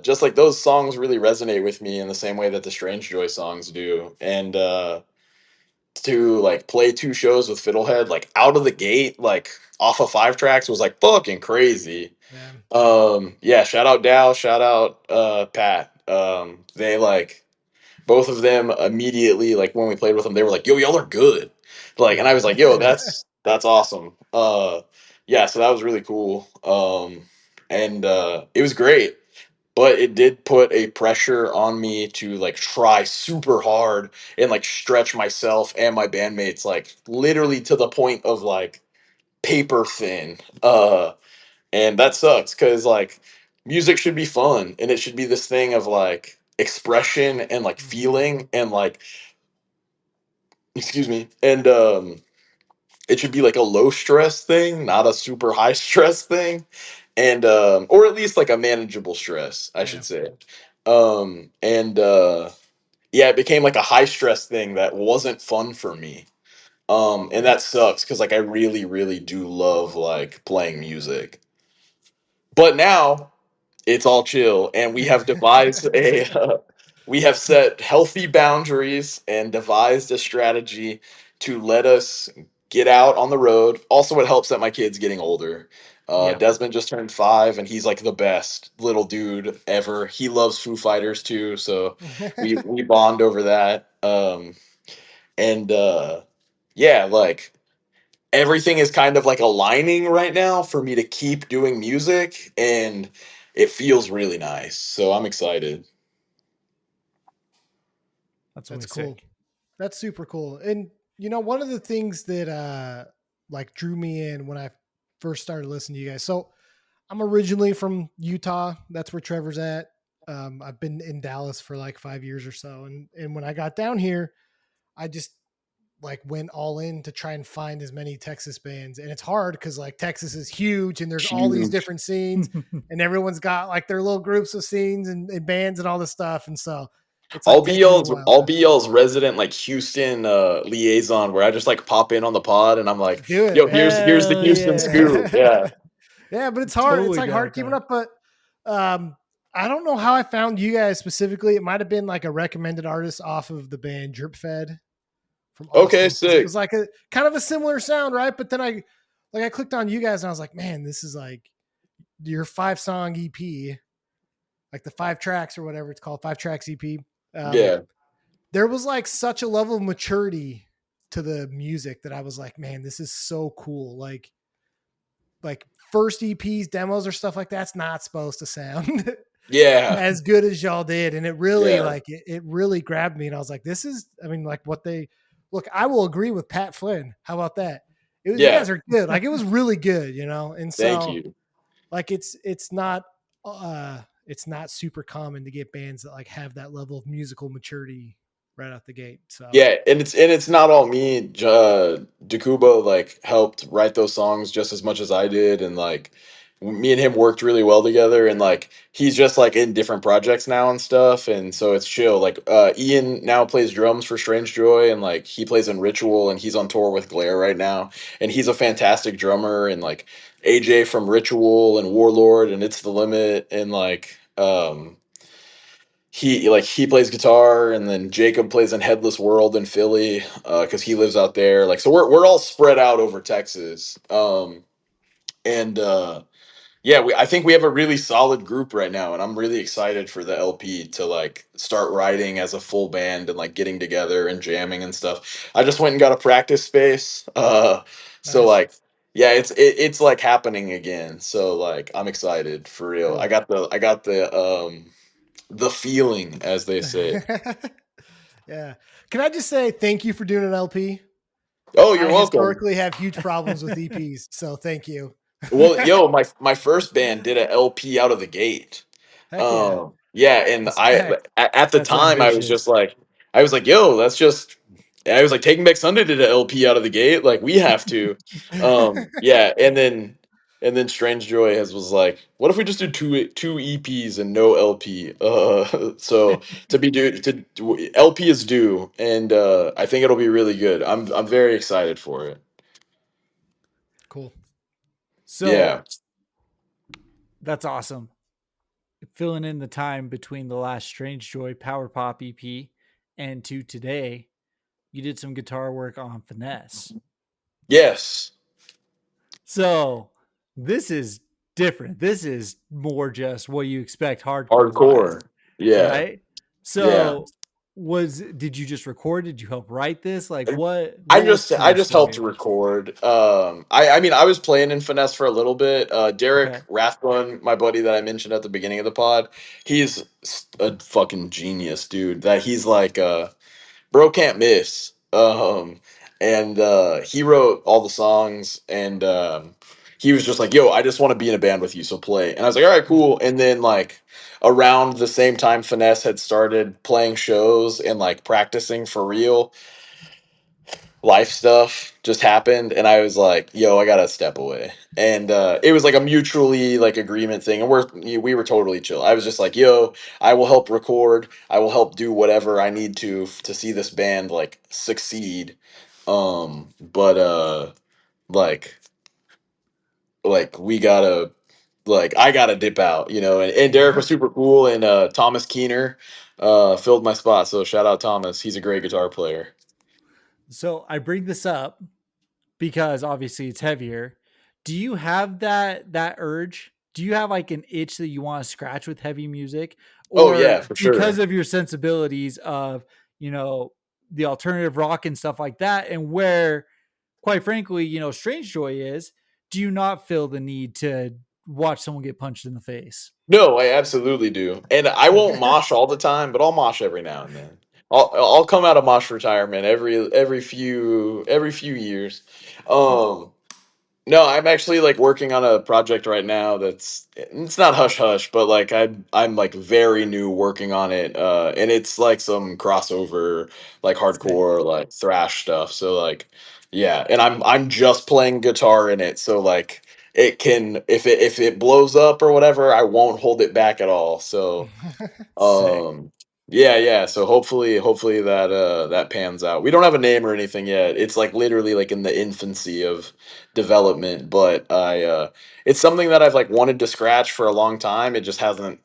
just like those songs really resonate with me in the same way that the Strange Joy songs do. And to like play 2 shows with Fiddlehead like out of the gate, like off of 5 tracks was like fucking crazy. Yeah. Yeah, shout out Dow, shout out Pat. They like both of them immediately, like when we played with them, they were like, yo, y'all are good. Like, and I was like, yo, that's awesome. Yeah, so that was really cool. And it was great, but it did put a pressure on me to like try super hard and like stretch myself and my bandmates like literally to the point of like paper thin. And that sucks because like music should be fun and it should be this thing of like expression and like Mhm. feeling and like excuse me, and it should be like a low stress thing, not a super high stress thing, and or at least like a manageable stress, I Yeah. should say. And yeah, it became like a high stress thing that wasn't fun for me. And that sucks because like I really, really do love like playing music. But now it's all chill, and we have devised a we have set healthy boundaries and devised a strategy to let us get out on the road. Also, it helps that my kid's getting older. Yeah. Desmond just turned 5, and he's like the best little dude ever. He loves Foo Fighters too, so we bond over that. And yeah, like everything is kind of like aligning right now for me to keep doing music, and it feels really nice. So I'm excited. That's That's way cool. sick. That's super cool. And one of the things that like drew me in when I first started listening to you guys. So I'm originally from Utah. That's where Trevor's at. I've been in Dallas for like 5 years or so. And when I got down here, I just like went all in to try and find as many Texas bands. And it's hard because like Texas is huge and there's all these Huge. different scenes and everyone's got like their little groups of scenes and bands and all this stuff. And so it's like taking me a while I'll to be y'all's resident like Houston liaison, where I just like pop in on the pod and I'm like, do it, yo, man. here's the Hell Houston scoop. yeah. Yeah. Yeah, but it's hard. It's Totally like down hard with keeping that. up. But I don't know how I found you guys specifically. It might have been like a recommended artist off of the band Drip Fed from Okay, Austin because it sick. was like a kind of a similar sound, right? But then I clicked on you guys and I was like, man, this is like your 5-song EP, like the 5 tracks or whatever it's called, 5 tracks EP. Um, Yeah. there was like such a level of maturity to the music that I was like, man, this is so cool. Like first EPs, demos or stuff like that's not supposed to sound Yeah. as good as y'all did. And it really Yeah. like it really grabbed me. And I was like, this is, I mean, like what they look, I will agree with Pat Flynn. How about that? You Yeah. guys are good. Like it was really good, And Thank so you. like it's not super common to get bands that like have that level of musical maturity right out the gate. So Yeah, and it's not all me. Dakubo like helped write those songs just as much as I did, and like me and him worked really well together. And like he's just like in different projects now and stuff, and so it's chill. Like Ian now plays drums for Strange Joy, and like he plays in Ritual, and he's on tour with Glare right now, and he's a fantastic drummer. And like AJ from Ritual and Warlord and It's the Limit, and like he plays guitar, and then Jacob plays in Headless World in Philly because he lives out there. Like so we're all spread out over Texas. And yeah, I think we have a really solid group right now, and I'm really excited for the LP to like start writing as a full band and like getting together and jamming and stuff. I just went and got a practice space. So nice. like yeah, it's like happening again. So like I'm excited for real. Cool. I got the feeling, as they say. Yeah. Can I just say thank you for doing an LP? Oh, I you're welcome. historically have huge problems with EPs, so thank you. Well, yo, my first band did a LP out of the gate. Heck yeah. Yeah, and Respect. at the That's time I was just ambitious. like, yo, that's just. I was like, Taking Back Sunday did a LP out of the gate, like we have to. Yeah, and then Strange Joy has was like, what if we just do two EPs and no LP? So LP is due, and I think it'll be really good. I'm very excited for it. Cool. So Yeah. that's awesome. Filling in the time between the last Strange Joy Power Pop EP and to today, you did some guitar work on Finesse. Yes. So this is different. This is more just what you expect hardcore wise, Hardcore. Yeah. right? Yeah. So did you just record? Did you help write this? Like And what was I Finesse just for helped you? record. I mean I was playing in Finesse for a little bit. Derek Okay. Rathbun, my buddy that I mentioned at the beginning of the pod, he's a fucking genius, dude. That he's like bro can't miss. And he wrote all the songs, and he was just like, "Yo, I just want to be in a band with you, so play." And I was like, "All right, Yeah. cool." And then like around the same time, Finesse had started playing shows and like practicing for real. Life stuff just happened, and I was like, "Yo, I gotta step away." And it was like a mutually like agreement thing, and we were totally chill. I was just like, "Yo, I will help record. I will help do whatever I need to see this band like succeed." But like we gotta like I gotta dip out, you know. And Derek was super cool, and Thomas Keener filled my spot. So shout out Thomas, he's a great guitar player. So I bring this up because obviously it's heavier. Do you have that urge? Do you have like an itch that you want to scratch with heavy music, Oh yeah, or for because sure. of your sensibilities of you know the alternative rock and stuff like that, and where, quite frankly, Strange Joy is? Do you not feel the need to watch someone get punched in the face? No, I absolutely do, and I won't mosh all the time, but I'll mosh every now and then. I'll come out of mosh retirement every few years. Um, No, I'm actually like working on a project right now that's it's not hush hush, but like I'm like very new working on it. And it's like some crossover like Sick. hardcore like thrash stuff. So like yeah, and I'm just playing guitar in it. So like it can if it blows up or whatever, I won't hold it back at all. So Sick. um, yeah, yeah. So hopefully that that pans out. We don't have a name or anything yet. It's like literally like in the infancy of development, but it's something that I've like wanted to scratch for a long time. It just hasn't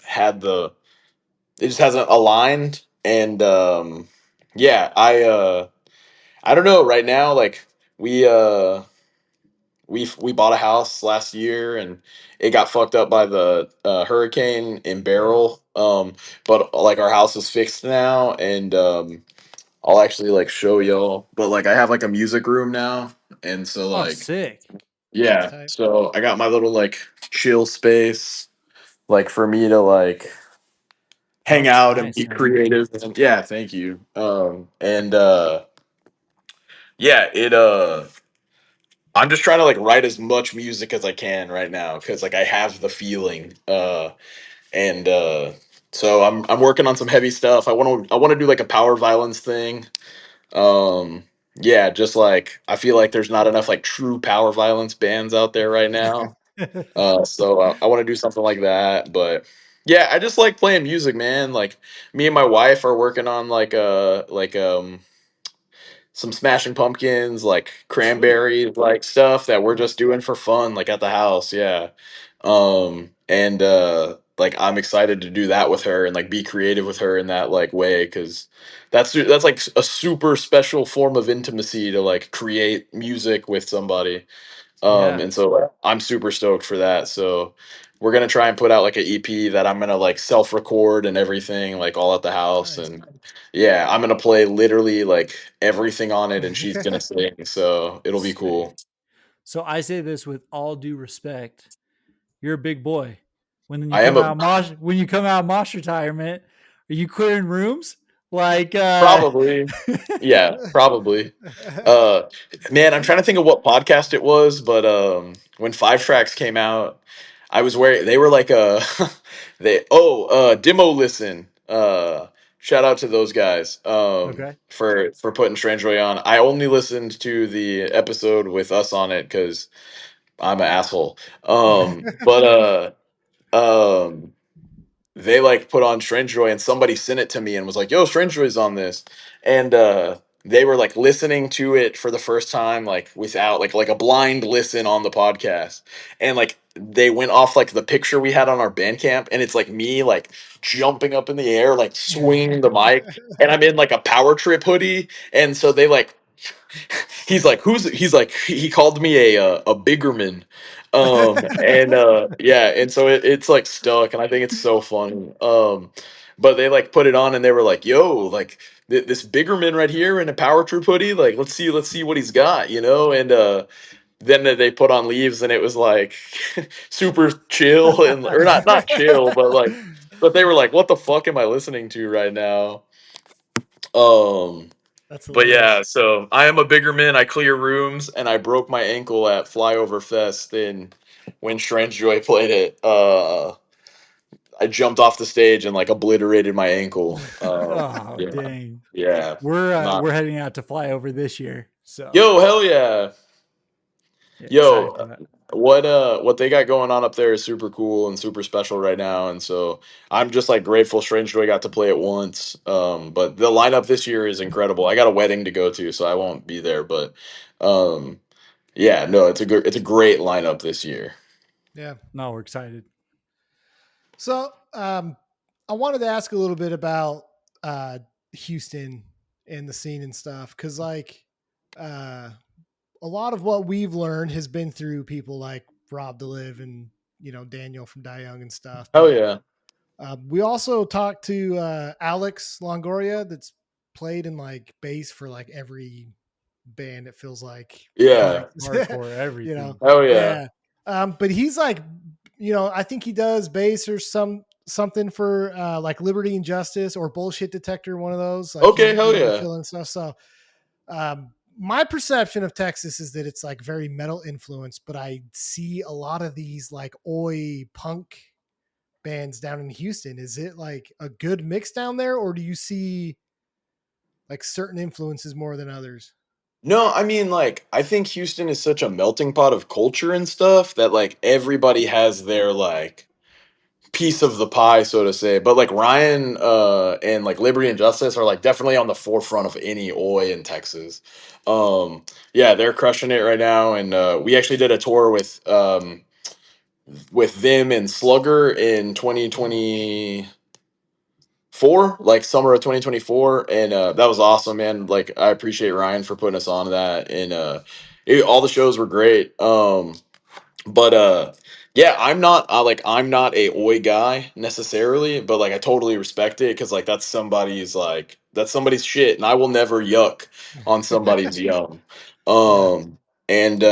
aligned. And yeah, I don't know right now like we we bought a house last year and it got fucked up by the hurricane in Beryl. But like our house is fixed now, and I'll actually like show y'all. But like I have like a music room now, and so Oh, like sick. That's yeah, tight. so I got my little like chill space, like for me to like hang That's out and nice, be man. creative. And yeah, thank you. And yeah, I'm just trying to like write as much music as I can right now because like I have the feeling. And so I'm working on some heavy stuff. I want to do like a power violence thing. Um, yeah, just like I feel like there's not enough like true power violence bands out there right now. So I want to do something like that. But yeah, I just like playing music, man. Like me and my wife are working on like some Smashing Pumpkins, like Sweet. cranberries, like stuff that we're just doing for fun, like at the house. Yeah. And like I'm excited to do that with her and like be creative with her in that like way because that's like a super special form of intimacy to like create music with somebody. Yeah. And so I'm super stoked for that. So we're gonna try and put out like an EP that I'm gonna like self-record and everything, like all at the house. Nice. And yeah, I'm gonna play literally like everything on it, and she's gonna sing. So it'll be Sick. cool. So I say this with all due respect. You're a big boy. I am a When you come out of Mosh retirement, are you clearing rooms? Like Probably. Yeah, probably. Uh Man, I'm trying to think of what podcast it was, but when Five Tracks came out, I was wearing they were like Demo Listen. Shout out to those guys okay. for putting Strange Joy on. I only listened to the episode with us on it cuz I'm an asshole. But they like put on Strange Joy and somebody sent it to me and was like, "Yo, Strange Joy's on this," and they were like listening to it for the first time, like without like a blind listen on the podcast, and like they went off like the picture we had on our Bandcamp, and it's like me like jumping up in the air, like swinging the mic, and I'm in like a Power Trip hoodie, and so they like he's like he called me a biggerman, and yeah, and so it's like stuck, and I think it's so funny. But they like put it on and they were like, yo, like this biggerman right here in a Power Troop hoodie, like let's see what he's got, you know. And then they put on Leaves and it was like super chill, and or not chill, but they were like, what the fuck am I listening to right now? um That's but hilarious. yeah, so I am a bigger man. I clear rooms, and I broke my ankle at Flyover Fest. And when Strange Joy played it, I jumped off the stage and like obliterated my ankle. Oh Yeah, dang. yeah, not. We're heading out to fly over this year. So Yo, hell yeah, yeah, excited for yo. that. What they got going on up there is super cool and super special right now, and so I'm just like grateful Strange Joy got to play it once. But the lineup this year is incredible. I got a wedding to go to, so I won't be there, but um yeah, no, it's a great lineup this year. Yeah. No, we're excited. So, I wanted to ask a little bit about uh, Houston and the scene and stuff, because like uh, a lot of what we've learned has been through people like Rob DeLive and Daniel from Die Young and stuff. Oh But yeah. we also talked to Alex Longoria, that's played in like bass for like every band. It feels like in Yeah. Punk, Texas, hardcore, everything. Oh yeah. yeah. But he's like, I think he does bass or something for like Liberty and Justice or Bullshit Detector, one of those. Like Okay. Hell he'll be yeah. filling stuff. So my perception of Texas is that it's like very metal influenced, but I see a lot of these like oi punk bands down in Houston. Is it like a good mix down there, or do you see like certain influences more than others? No, I mean, like, I think Houston is such a melting pot of culture and stuff that like everybody has their like piece of the pie, so to say. But like Ryan and like Liberty and Justice are like definitely on the forefront of any oi in Texas. Um yeah, they're crushing it right now. And we actually did a tour with them and Slugger in Mm, 2024, like summer of 2024, and that was awesome, man. Like I appreciate Ryan for putting us on that. And all the shows were great. But yeah, I'm not a oi guy necessarily, but like I totally respect it because like that's somebody's shit, and I will never yuck on somebody's yum. yeah, And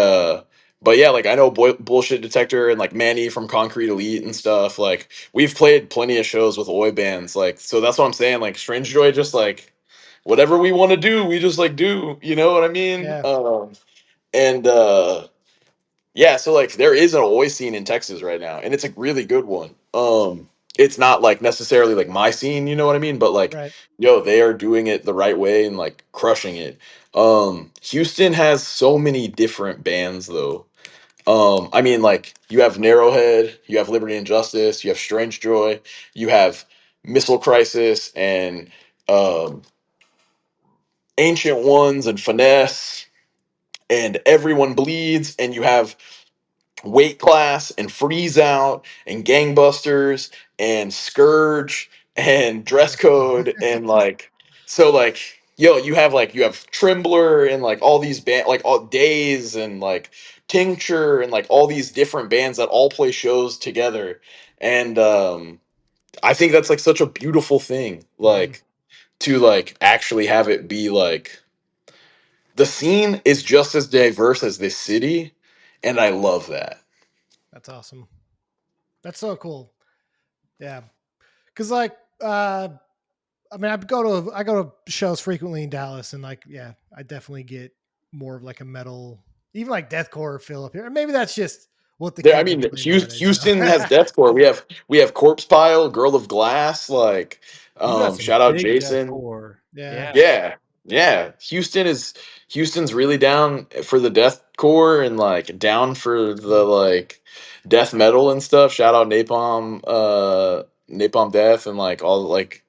but yeah, like I know Bullshit Detector and like Manny from Concrete Elite and stuff. Like we've played plenty of shows with oi bands, like so that's what I'm saying. Like Strange Joy, just like whatever we want to do, we just like do. You know what I mean? yeah, And yeah, so like there is an oi scene in Texas right now, and it's a really good one. It's not like necessarily like my scene, you know what I mean? But like, right. yo, they are doing it the right way and like crushing it. Houston has so many different bands though. I mean, like you have Narrowhead, you have Liberty and Justice, you have Strange Joy, you have Missile Crisis and um Ancient Ones and Finesse and Everyone Bleeds, and you have Weight Class and Freeze Out and Gangbusters and Scourge and Dress Code and like so like yo, you have Trembler and like all these band like all Days and like Tincture and like all these different bands that all play shows together. And I think that's like such a beautiful thing, Hmm. like to like actually have it be like the scene is just as diverse as this city, and I love that. That's awesome. That's so cool. Yeah, because like I mean, I go to shows frequently in Dallas, and like, yeah, I definitely get more of like a metal, even like deathcore feel up here. Maybe that's just what the There, I kid mean, that played nowadays. So Houston has deathcore. We have Corpse Pile, Girl of Glass. Like, You got some shout out big Jason. deathcore. yeah, Yeah. Yeah, yeah. Houston's really down for the deathcore and like down for the like death metal and stuff. Shout out Napalm Death and like all like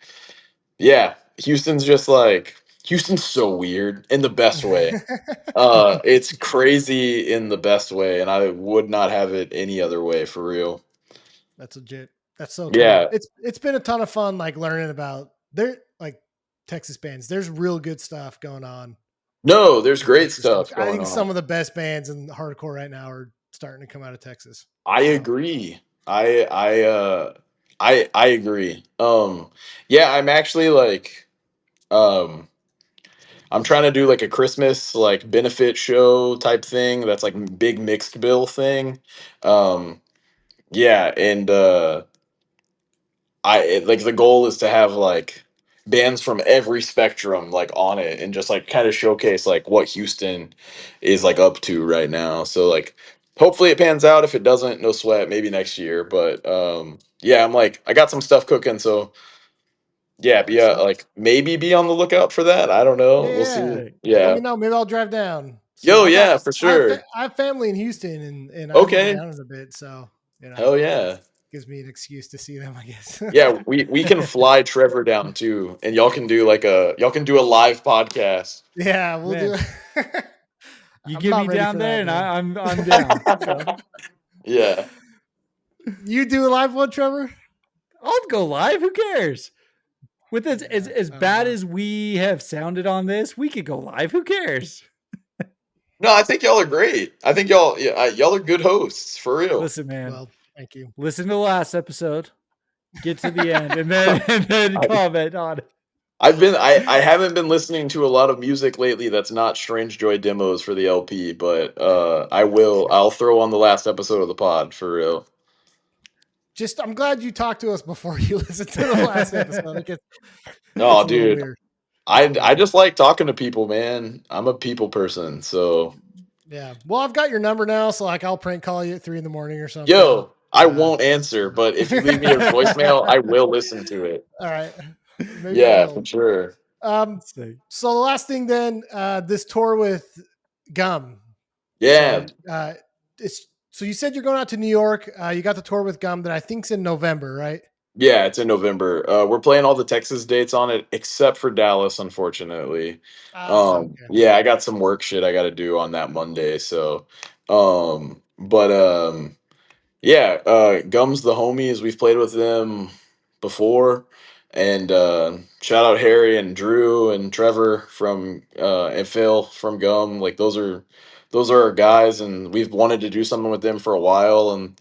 yeah. Houston's so weird in the best way. It's crazy in the best way, and I would not have it any other way for real. that's legit. That's so cool. Yeah. It's been a ton of fun, like learning about their like Texas bands. There's real good stuff going on No, there's in great Texas. Like, stuff I going think some on. of the best bands in hardcore right now are starting to come out of Texas. I So agree. I agree. Yeah, I'm actually like um I'm trying to do like a Christmas like benefit show type thing that's like big mixed bill thing. Um yeah, and like the goal is to have like bands from every spectrum like on it and just like kind of showcase like what Houston is like up to right now. So like hopefully it pans out. If it doesn't, no sweat, maybe next year. But yeah, I'm like I got some stuff cooking, so yeah, that's dope. like maybe be on the lookout for that. I don't know. We'll see. Yeah. Sick. Let Yeah. me know. Maybe I'll drive down. So Yo, yeah, for sure. I have family in Houston, and I haven't been Okay. down in a bit. So Hell yeah. gives me an excuse to see them, I guess. Yeah, we can fly Trevor down too, and y'all can do a live podcast. Yeah, we'll do Man, it. you I'm get not me ready down for there that, and man. I'm down. So Yeah. You do a live one, Trevor? I'll go live. Who cares? With as bad as we have sounded on this, we could go live. Who cares? No, I think y'all are great. I think y'all are good hosts for real. Listen, man. Well, thank you. Listen to the last episode. Get to the end, and then comment on it. I haven't been listening to a lot of music lately that's not Strange Joy demos for the LP, but I'll throw on the last episode of the pod for real. Just, I'm glad you talked to us before you listened to the last episode. It gets No, a little dude. weird. I just like talking to people, man. I'm a people person, so Yeah. Well, I've got your number now, so like I'll prank call you at 3 a.m. or something. yo, I won't answer, but if you leave me a voicemail, I will listen to it. All right. Maybe I Yeah, for will. sure. So the last thing then, this tour with Gum. Yeah. So so you said you're going out to New York. You got the tour with Gum that I think's in November, right? Yeah, it's in November. We're playing all the Texas dates on it, except for Dallas, unfortunately. Okay. Yeah, I got some work shit I got to do on that Monday. So, yeah, Gum's the homies. We've played with them before, and shout out Harry and Drew and Trevor from and Phil from Gum. Like those are our guys, and we've wanted to do something with them for a while, and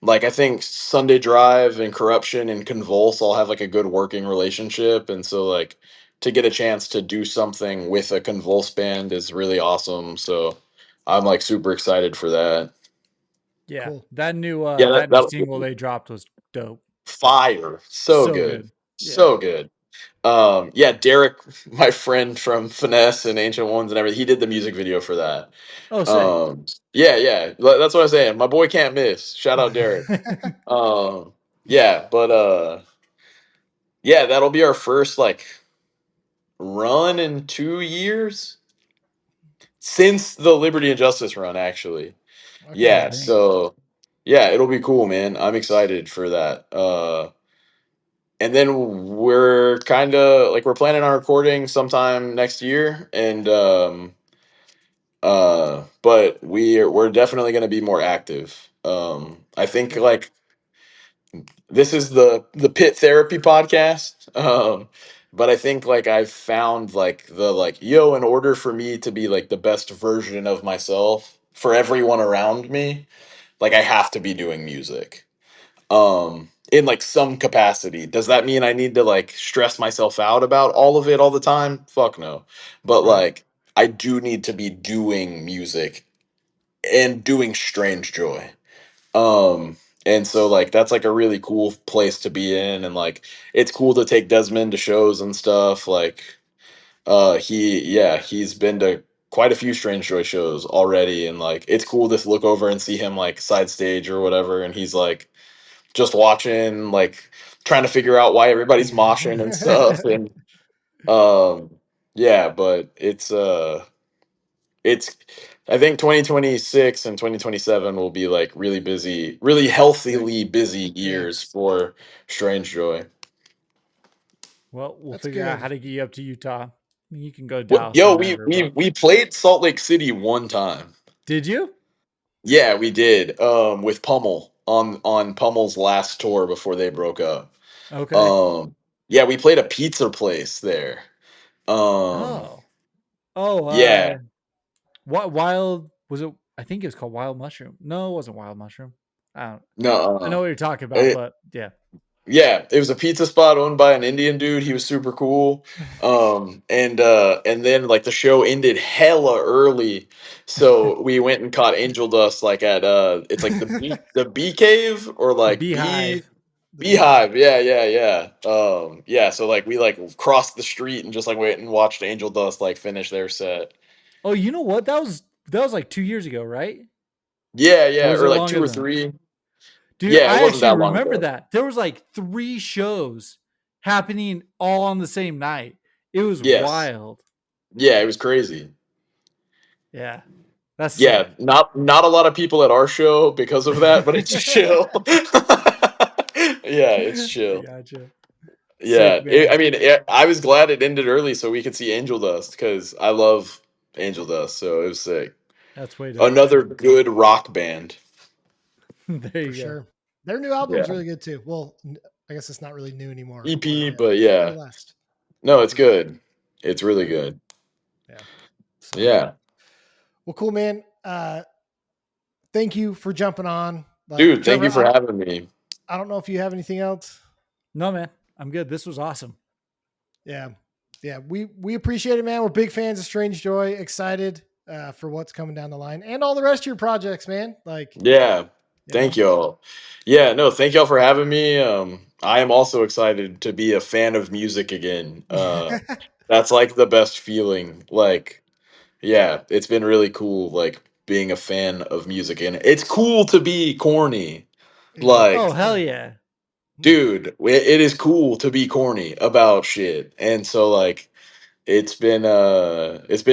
like I think Sunday Drive and Corruption and Convulse all have like a good working relationship, and so like to get a chance to do something with a Convulse band is really awesome. So I'm like super excited for that. Yeah, Cool. that new Yeah, that new that'll single they dropped was dope. fire. So So good. good. Yeah. So good. Yeah, Derek, my friend from Finesse and Ancient Ones and everything, he did the music video for that. Oh, sick. Yeah, that's what I'm saying. My boy can't miss. Shout out Derek. Um, yeah, but yeah, that'll be our first like run in 2 years since the Liberty and Justice run, actually. Okay. Yeah, so yeah, it'll be cool, man. I'm excited for that. And then we're kind of like we're planning on recording sometime next year, and but we're definitely going to be more active. I think Yeah. like this is the pit therapy podcast, but I think like I've found like the like yo, in order for me to be like the best version of myself for everyone around me, like I have to be doing music in like some capacity. Does that mean I need to like stress myself out about all of it all the time? Fuck no. But Right. like I do need to be doing music and doing Strange Joy. um and so like that's like a really cool place to be in, and like it's cool to take Desmond to shows and stuff. Like he's been to quite a few Strange Joy shows already, and like it's cool to look over and see him like side stage or whatever, and he's like just watching, like trying to figure out why everybody's moshing and stuff. And um yeah, but it's I think 2026 and 2027 will be like really busy, really Sick. healthily busy Yeah. years for Strange Joy. Well, we'll That's figure out good. how to get you up to Utah. I mean, you can go to What, Dallas yo, we whenever, we but we played Salt Lake City one time. did you? Yeah, we did. With Pummel on Pummel's last tour before they broke up. Okay. Um, yeah, we played a pizza place there. Um, Oh. Oh, yeah, what wild was it? I think it was called Wild Mushroom. No, it wasn't Wild Mushroom. I don't I know no, what you're talking about, but yeah. yeah, it was a pizza spot owned by an Indian dude. He was super cool. And then like the show ended hella early. So we went and caught Angel Dust like at it's like the bee cave or The like Beehive. The beehive. beehive. Yeah. Yeah, so like we like crossed the street and just like went and watched Angel Dust like finish their set. Oh, you know what? That was like 2 years ago, right? Or Yeah, was or it like longer two or than that? three. Dude, Yeah, it I wasn't actually that long remember ago. that. There was like 3 shows happening all on the same night. It was Yes. wild. Yeah, it was crazy. Yeah. That's Yeah, sick. not a lot of people at our show because of that, but it's chill. Yeah, it's I chill. gotcha. Yeah, Sick, man. I was glad it ended early so we could see Angel Dust because I love Angel Dust, so it was sick. That's way dope. Another good rock band. There For you go. sure. Their new album's Yeah, really good too. Well, I guess it's not really new anymore. EP, Yeah, but yeah. last. No, it's good. It's really good. Yeah. So Yeah. well, cool, man. Thank you for jumping on. Like Dude, thank Trevor, you for having me. I don't know if you have anything else. No, man, I'm good. This was awesome. Yeah. Yeah. We appreciate it, man. We're big fans of Strange Joy, excited for what's coming down the line and all the rest of your projects, man. Like, Yeah. you Thank know. y'all. Yeah, no, thank y'all for having me. I am also excited to be a fan of music again. That's like the best feeling. Like, yeah, it's been really cool, like being a fan of music, and it's cool to be corny. Oh, Like, hell yeah. dude, it is cool to be corny about shit. And so like it's been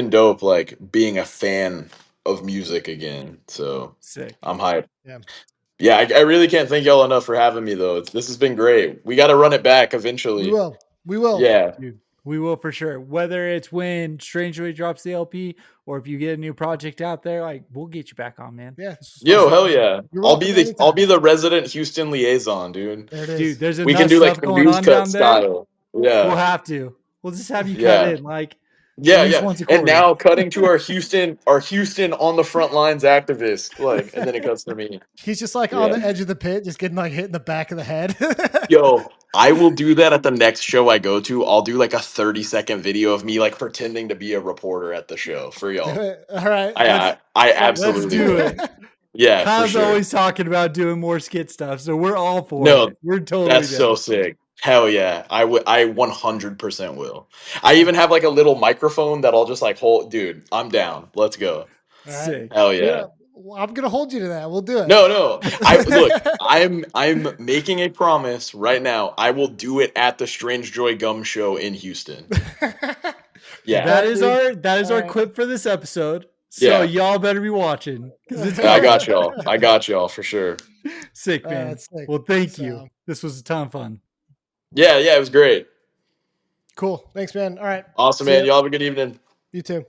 dope like being a fan of music again. So Sick. I'm hyped. Yeah. Yeah, I really can't thank y'all enough for having me though. This has been great. We got to run it back We eventually. will. We will. Yeah. Dude, we will for sure. Whether it's when Strangely drops the LP or if you get a new project out there, like we'll get you back on, man. Yeah. This was Yo, fun. hell yeah. You're welcome I'll anytime. be the resident Houston liaison, dude. There it Dude, is. there's We can enough do like stuff the going news on cut down there. style. We'll Yeah. have to. We'll just have you cut Yeah. in like Yeah, at least yeah. once a And quarter. now cutting to our Houston on the front lines activist, like, and then it cuts to me. He's just like on Yeah. the edge of the pit, just getting like hit in the back of the head. Yo, I will do that at the next show I go to. I'll do like a 30-second video of me like pretending to be a reporter at the show for Do y'all. it. All right. I Let's absolutely do will. it. Yeah, for Kyle's sure. always talking about doing more skit stuff, so we're all for No, it. We're totally that's down. so sick. Hell yeah. I 100% will. I Yeah. even have like a little microphone that I'll just like hold. Dude, I'm down. Let's go. All right. Sick. Hell Yeah. yeah. Well, I'm gonna hold you to that. We'll do it. No, no. I look, I'm making a promise right now. I will do it at the Strange Joy Gum show in Houston. Yeah. That Bet, is dude. our All right. clip for this episode. So Yeah. y'all better be watching because it's I coming. got y'all. I got y'all for sure. Sick, man. That's sick. Well, thank you. So This was a ton of fun. Yeah, yeah, it was great. cool. Thanks, man. All right. Awesome, See man. ya. Y'all have a good evening. You too.